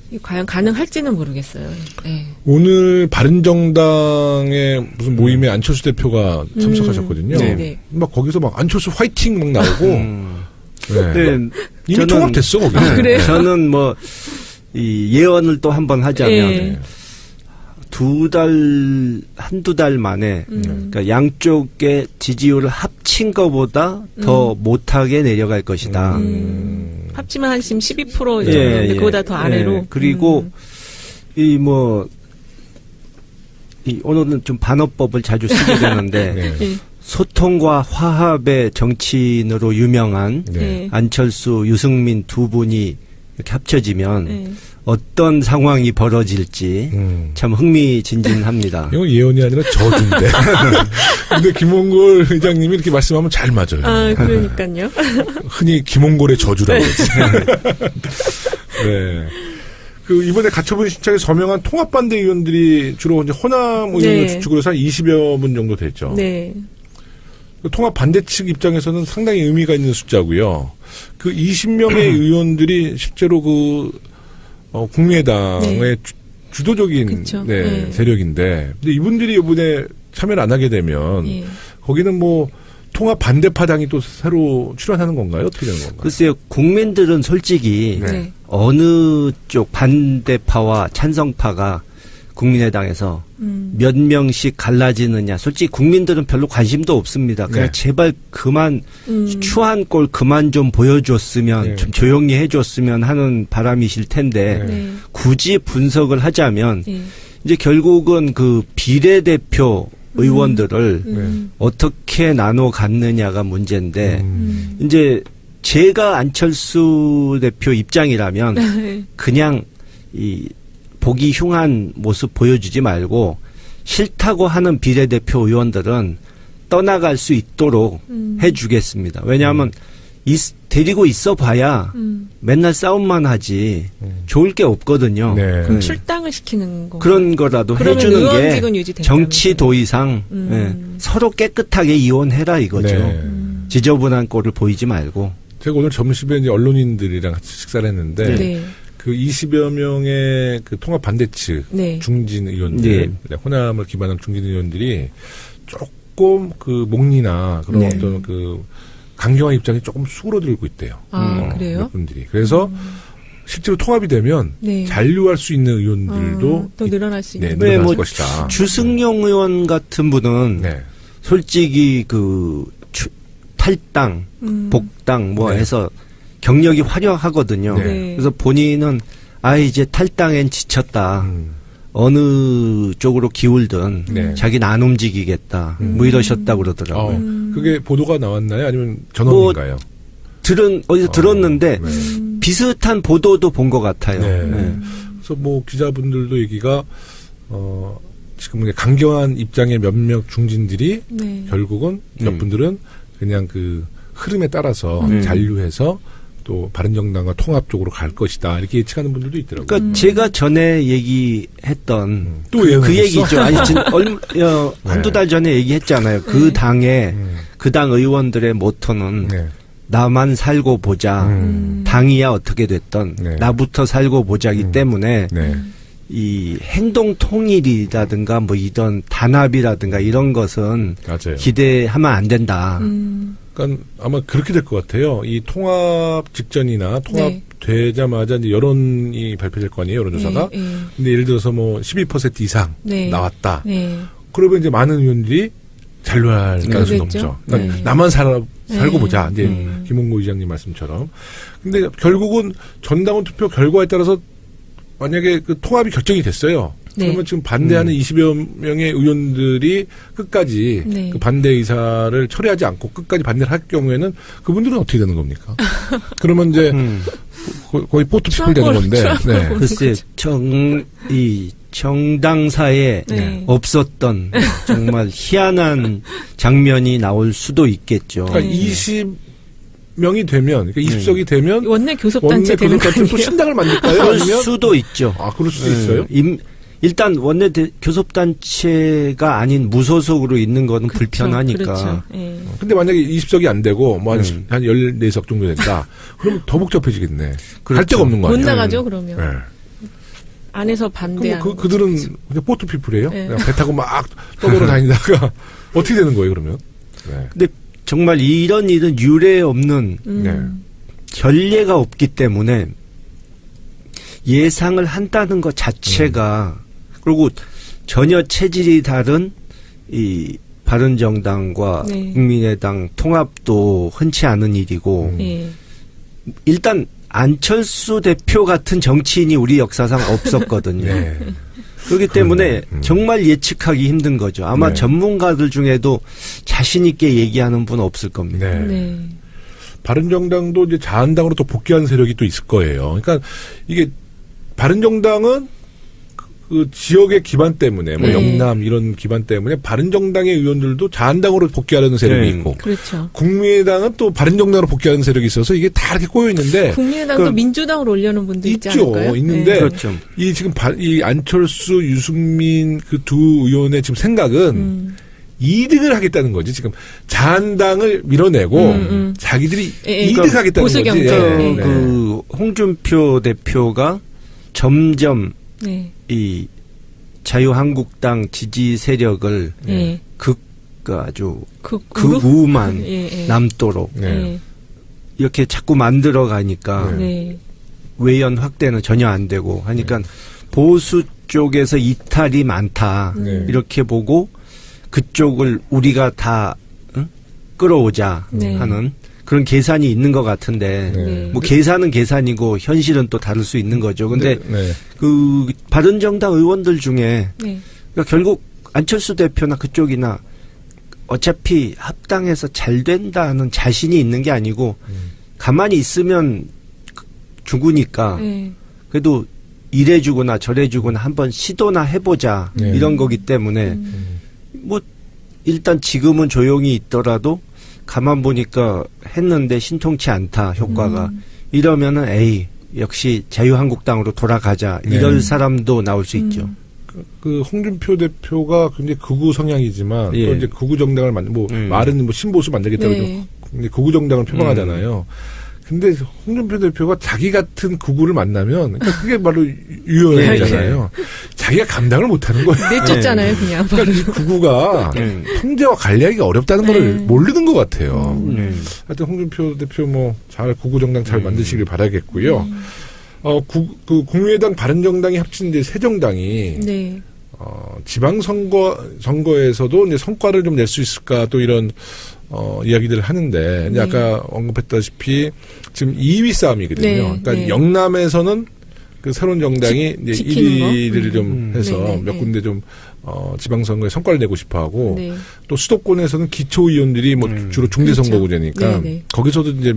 이 과연 가능할지는 모르겠어요. 네. 오늘 바른정당의 무슨 모임에 안철수 대표가 참석하셨거든요. 네. 막 거기서 막 안철수 화이팅 막 나오고. 네. 네, 이미 통합됐어, 거기. 그래요? 저는 이 예언을 또 한번 하자면 네. 한두 달 만에 그러니까 양쪽의 지지율을 합친 것보다 더 못하게 내려갈 것이다. 합치면 한 지금 12% 정도인데 예, 예. 그보다 더 아래로. 예. 그리고 오늘은 좀 반어법을 자주 쓰게 되는데 네. 네. 소통과 화합의 정치인으로 유명한 네. 안철수, 유승민 두 분이 이렇게 합쳐지면 네. 어떤 상황이 벌어질지 참 흥미진진합니다. 이건 예언이 아니라 저주인데. 근데 김홍걸 회장님이 이렇게 말씀하면 잘 맞아요. 아, 그러니까요. 흔히 김홍걸의 저주라고 하지. 네. 이번에 가처분 신청에 서명한 통합반대 의원들이 주로 이제 호남 의원을 네. 주축으로 해서 한 20여 분 정도 됐죠. 네. 통합 반대 측 입장에서는 상당히 의미가 있는 숫자고요. 20명의 의원들이 실제로 국민의당의 네. 주도적인 그쵸. 네, 네. 세력인데, 근데 이분들이 이번에 참여를 안 하게 되면 예. 거기는 통합 반대파당이 또 새로 출연하는 건가요? 어떻게 되는 건가요? 글쎄요, 국민들은 솔직히 네. 어느 쪽 반대파와 찬성파가 국민의당에서 몇 명씩 갈라지느냐. 솔직히 국민들은 별로 관심도 없습니다. 그냥 네. 제발 그만 추한 꼴 그만 좀 보여줬으면 네. 좀 조용히 해줬으면 하는 바람이실 텐데 네. 굳이 분석을 하자면 네. 이제 결국은 비례대표 의원들을 어떻게 나눠 갖느냐가 문제인데 이제 제가 안철수 대표 입장이라면 그냥 보기 흉한 모습 보여주지 말고 싫다고 하는 비례대표 의원들은 떠나갈 수 있도록 해주겠습니다. 왜냐하면 데리고 있어 봐야 맨날 싸움만 하지 좋을 게 없거든요. 네. 그럼 출당을 시키는 거. 그런 거라도 그러면 해주는 의원직은 게 유지된다면서요? 정치 도의상 서로 깨끗하게 이혼해라 이거죠. 네. 지저분한 꼴을 보이지 말고. 제가 오늘 점심에 이제 언론인들이랑 같이 식사를 했는데 네. 20여 명의 통합 반대 측 네. 중진 의원들, 호남을 기반한 중진 의원들이 조금 목리나 그런 네. 어떤 강경한 입장이 조금 수그러들고 있대요. 아, 그래요? 몇 분들이. 그래서 실제로 통합이 되면 네. 잔류할 수 있는 의원들도 또 늘어날 수 있는. 늘어날 것이다. 주승용 의원 같은 분은 네. 솔직히 탈당, 복당 네. 해서 경력이 화려하거든요. 네. 그래서 본인은 이제 탈당엔 지쳤다. 어느 쪽으로 기울든 네. 자기는 안 움직이겠다. 이러셨다고 그러더라고요. 그게 보도가 나왔나요? 아니면 전언인가요? 어디서 들었는데 네. 비슷한 보도도 본 것 같아요. 네. 네. 그래서 기자분들도 얘기가 지금 강경한 입장의 몇몇 중진들이 네. 결국은 몇 분들은 그냥 흐름에 따라서 잔류해서 또 바른정당과 통합 쪽으로 갈 것이다 이렇게 예측하는 분들도 있더라고요. 그러니까 제가 전에 얘기했던 또 그 얘기죠. 아니 한두 달 전에 얘기했잖아요. 그 당의 그 당 의원들의 모토는 네. 나만 살고 보자. 당이야 어떻게 됐던 네. 나부터 살고 보자기 때문에 네. 이 행동 통일이라든가 뭐 이런 단합이라든가 이런 것은 맞아요. 기대하면 안 된다. 그러니까 아마 그렇게 될 것 같아요. 이 통합 직전이나 통합 네. 되자마자 이제 여론이 발표될 거 아니에요, 여론조사가. 네, 네. 근데 예를 들어서 뭐 12% 이상 네. 나왔다. 네. 그러면 이제 많은 의원들이 잔류할 가능성이 그러겠죠. 높죠. 그러니까 네. 나만 살고 네. 보자. 이제 김홍고 의장님 말씀처럼. 근데 결국은 전당원 투표 결과에 따라서 만약에 그 통합이 결정이 됐어요. 네. 그러면 지금 반대하는 20여 명의 의원들이 끝까지 네. 그 반대 의사를 철회하지 않고 끝까지 반대를 할 경우에는 그분들은 어떻게 되는 겁니까? 그러면 이제 거의 포트피플 되는 건데. 네. 글쎄, 이 정당사에 네. 없었던 정말 희한한 장면이 나올 수도 있겠죠. 그러니까 20명이 되면, 그러니까 20석이 되면 원내 교섭단체 되는 거 또 아니에요? 신당을 만들까요? 그럴 아니면 수도 있죠. 아, 그럴 수도 있어요. 일단 원내 교섭단체가 아닌 무소속으로 있는 거는 그렇죠. 불편하니까. 그렇죠. 예. 근데 만약에 20석이 안 되고 뭐 한 14석 정도 된다. 그럼 더 복잡해지겠네. 할 그렇죠. 데가 없는 거 못 아니에요? 나가죠, 그러면. 네. 안에서 그럼 반대하는. 그들은 그냥 포트피플이에요? 네. 그냥 배 타고 막 떠돌아 다니다가 어떻게 되는 거예요, 그러면? 네. 근데 정말 이런 일은 유례 없는 네. 전례가 없기 때문에 예상을 한다는 것 자체가 그리고 전혀 체질이 다른 이 바른정당과 네. 국민의당 통합도 흔치 않은 일이고 예. 일단 안철수 대표 같은 정치인이 우리 역사상 없었거든요. 네. 그렇기 때문에 정말 예측하기 힘든 거죠. 아마 네. 전문가들 중에도 자신 있게 얘기하는 분 없을 겁니다. 네. 네. 바른정당도 이제 자한당으로 또 복귀하는 세력이 또 있을 거예요. 그러니까 이게 바른정당은 그 지역의 기반 때문에 뭐 네. 영남 이런 기반 때문에 바른정당의 의원들도 자한당으로 복귀하려는 세력이 네. 있고 그렇죠. 국민의당은 또 바른정당으로 복귀하는 세력이 있어서 이게 다 이렇게 꼬여 있는데 국민의당도 그 민주당으로 올려놓은 분도 있지 있죠. 않을까요? 있는데 네. 그렇죠. 이 지금 이 안철수, 유승민 그 두 의원의 지금 생각은 이득을 하겠다는 거지. 지금 자한당을 밀어내고 자기들이 예, 이득하겠다는 보수 거지. 경제. 예. 네. 그 홍준표 대표가 점점 네. 이 자유한국당 지지 세력을 네. 아주 극우로? 극우만 예, 예. 남도록 네. 네. 이렇게 자꾸 만들어 가니까 네. 외연 확대는 전혀 안 되고 하니까 보수 쪽에서 이탈이 많다 네. 이렇게 보고 그쪽을 우리가 다 끌어오자 네. 하는 그런 계산이 있는 것 같은데 네. 뭐 계산은 계산이고 현실은 또 다를 수 있는 거죠. 근데 네. 그 바른정당 의원들 중에 네. 그러니까 결국 안철수 대표나 그쪽이나 어차피 합당해서 잘 된다는 자신이 있는 게 아니고 가만히 있으면 죽으니까 네. 그래도 이래주거나 저래주거나 한번 시도나 해보자 네. 이런 거기 때문에 뭐 일단 지금은 조용히 있더라도 가만 보니까 했는데 신통치 않다 효과가 이러면은 에이 역시 자유한국당으로 돌아가자 이럴 네. 사람도 나올 수 있죠. 그 홍준표 대표가 굉장히 극우 성향이지만 예. 또 이제 극우 정당을 말은 뭐 신보수 만들겠다고 네. 이제 극우 정당을 표방하잖아요. 근데 홍준표 대표가 자기 같은 극우를 만나면 그러니까 그게 바로 유연이잖아요. 자기가 감당을 못하는 거예요. 내쫓잖아요, 그냥. 바로. 그러니까 이 극우가 통제와 관리하기가 어렵다는 네. 거를 모르는 것 같아요. 네. 하여튼 홍준표 대표 뭐 잘 극우 정당 잘 만드시길 바라겠고요. 국민의당 바른정당이 합친 이제 새 정당이 네. 지방선거에서도 이제 성과를 좀 낼 수 있을까 또 이런 이야기들을 하는데 이제 네. 아까 언급했다시피 지금 2위 싸움이거든요. 네, 그러니까 네. 영남에서는 그 새로운 정당이 이제 지키는 거? 1위를 좀 해서 네, 네, 몇 네. 군데 좀 지방선거에 성과를 내고 싶어하고 네. 또 수도권에서는 기초의원들이 뭐 주로 중대선거구제니까 그렇죠. 네, 네. 거기서도 이제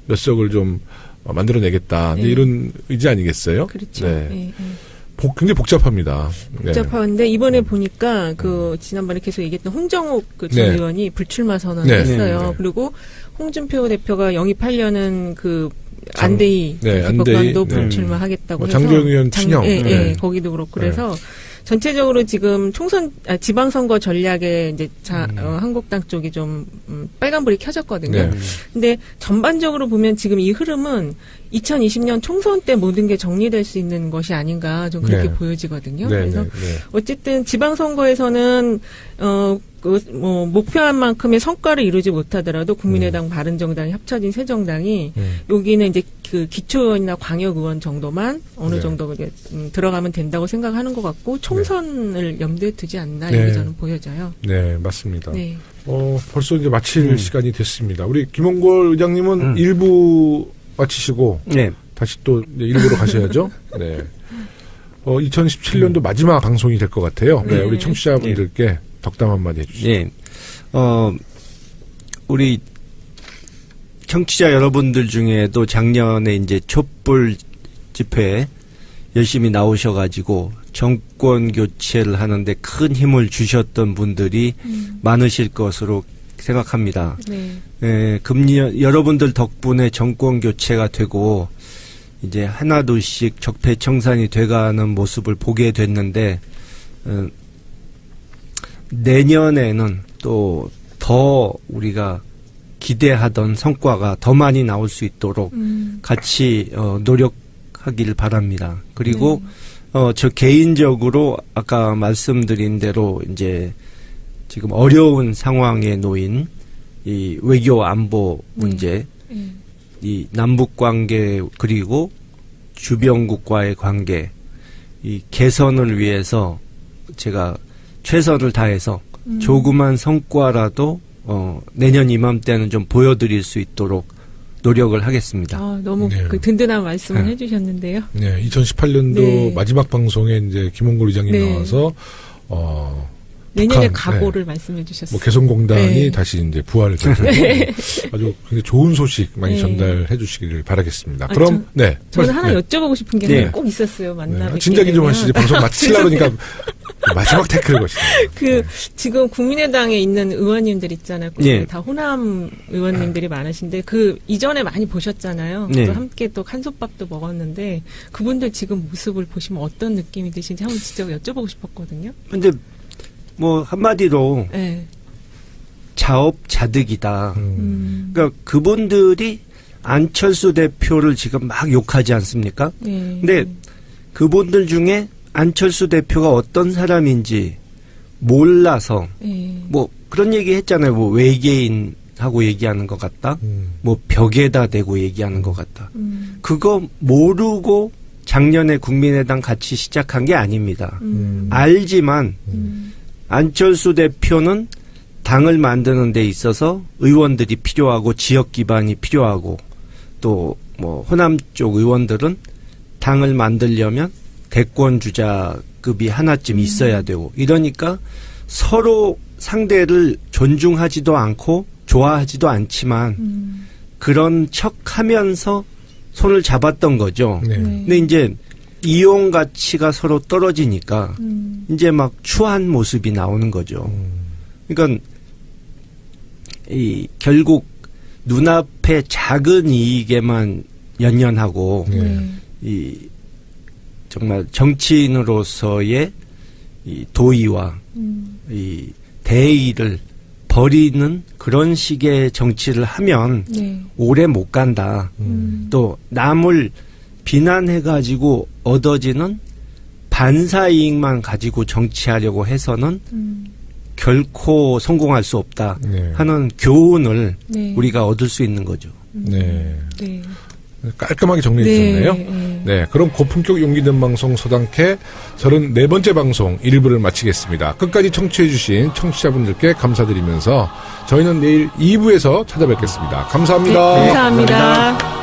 몇 석을 좀 만들어내겠다 이제 네. 이런 의지 아니겠어요? 그렇죠. 네. 네, 네. 굉장히 복잡합니다. 네. 복잡한데 이번에 보니까 그 지난번에 계속 얘기했던 홍정욱 그 전 네. 의원이 불출마 선언을 네. 했어요. 네. 그리고 홍준표 대표가 영입하려는 그 안대희 네, 대법관도 안대희, 네. 불출마하겠다고 뭐 해서 장도영 의원 친형. 예, 네. 예, 거기도 그렇고 그래서 전체적으로 지금 지방선거 전략에 이제 한국당 쪽이 좀 빨간불이 켜졌거든요. 네. 근데 전반적으로 보면 지금 이 흐름은 2020년 총선 때 모든 게 정리될 수 있는 것이 아닌가 좀 그렇게 네. 보여지거든요. 네, 그래서 네, 네. 어쨌든 지방선거에서는 목표한 만큼의 성과를 이루지 못하더라도 국민의당, 바른정당이 합쳐진 새 정당이 여기는 이제 그 기초의원이나 광역의원 정도만 어느 네. 정도 들어가면 된다고 생각하는 것 같고 총선을 염두에 두지 않나 네. 이렇게 저는 보여져요. 네, 맞습니다. 네. 벌써 이제 마칠 시간이 됐습니다. 우리 김홍걸 의장님은 1부 마치시고 네. 다시 또 이제 1부로 가셔야죠. 네. 2017년도 마지막 방송이 될 것 같아요. 네, 우리 청취자분들께 덕담 한마디 해주시죠. 네. 우리 청취자 여러분들 중에도 작년에 이제 촛불 집회에 열심히 나오셔가지고 정권 교체를 하는데 큰 힘을 주셨던 분들이 많으실 것으로 생각합니다. 네. 여러분들 덕분에 정권 교체가 되고 이제 하나둘씩 적폐청산이 돼가는 모습을 보게 됐는데 내년에는 또 더 우리가 기대하던 성과가 더 많이 나올 수 있도록 같이 노력하길 바랍니다. 그리고 저 개인적으로 아까 말씀드린 대로 이제 지금 어려운 상황에 놓인 이 외교 안보 문제, 이 남북 관계 그리고 주변국과의 관계 이 개선을 위해서 제가 최선을 다해서 조그만 성과라도 내년 이맘때는 좀 보여드릴 수 있도록 노력을 하겠습니다. 너무 네. 든든한 말씀을 해주셨는데요. 네, 2018년도 네. 마지막 방송에 이제 김홍걸 의장님 네. 나와서 내년에 북한, 각오를 말씀해 주셨어요. 개성공단이 네. 다시 이제 부활을 해서 아주 굉장히 좋은 소식 많이 네. 전달해 주시기를 바라겠습니다. 그럼 저는 하나 네. 여쭤보고 싶은 게 네. 꼭 있었어요. 만나 뵙게 진작에 좀 되면. 하시지 방송 마치려고 그러니까 마지막 태클을 거시네요. 지금 국민의당에 있는 의원님들 있잖아요. 네. 다 호남 의원님들이 많으신데 이전에 많이 보셨잖아요. 네. 또 함께 또 한솥밥도 먹었는데 그분들 지금 모습을 보시면 어떤 느낌이 드신지 한번 진짜 여쭤보고 싶었거든요. 근데 뭐 한마디로 네. 자업자득이다. 그러니까 그분들이 안철수 대표를 지금 막 욕하지 않습니까? 네. 근데 그분들 중에 안철수 대표가 어떤 사람인지 몰라서 네. 뭐 그런 얘기 했잖아요. 뭐 외계인하고 얘기하는 것 같다. 뭐 벽에다 대고 얘기하는 것 같다. 그거 모르고 작년에 국민의당 같이 시작한 게 아닙니다. 알지만 안철수 대표는 당을 만드는 데 있어서 의원들이 필요하고 지역 기반이 필요하고 또 뭐 호남 쪽 의원들은 당을 만들려면 대권 주자급이 하나쯤 있어야 되고 이러니까 서로 상대를 존중하지도 않고 좋아하지도 않지만 그런 척하면서 손을 잡았던 거죠. 네. 근데 이제 이용 가치가 서로 떨어지니까 이제 막 추한 모습이 나오는 거죠. 그러니까 결국 눈앞에 작은 이익에만 연연하고 이 정말 정치인으로서의 이 도의와 이 대의를 버리는 그런 식의 정치를 하면 오래 못 간다. 또 남을 비난해가지고 얻어지는 반사이익만 가지고 정치하려고 해서는 결코 성공할 수 없다 하는 교훈을 우리가 얻을 수 있는 거죠. 네. 네. 깔끔하게 정리해 주셨네요. 네, 그럼 고품격 용기 든 방송 서당캐 34번째 방송 1부를 마치겠습니다. 끝까지 청취해 주신 청취자분들께 감사드리면서 저희는 내일 2부에서 찾아뵙겠습니다. 감사합니다. 감사합니다.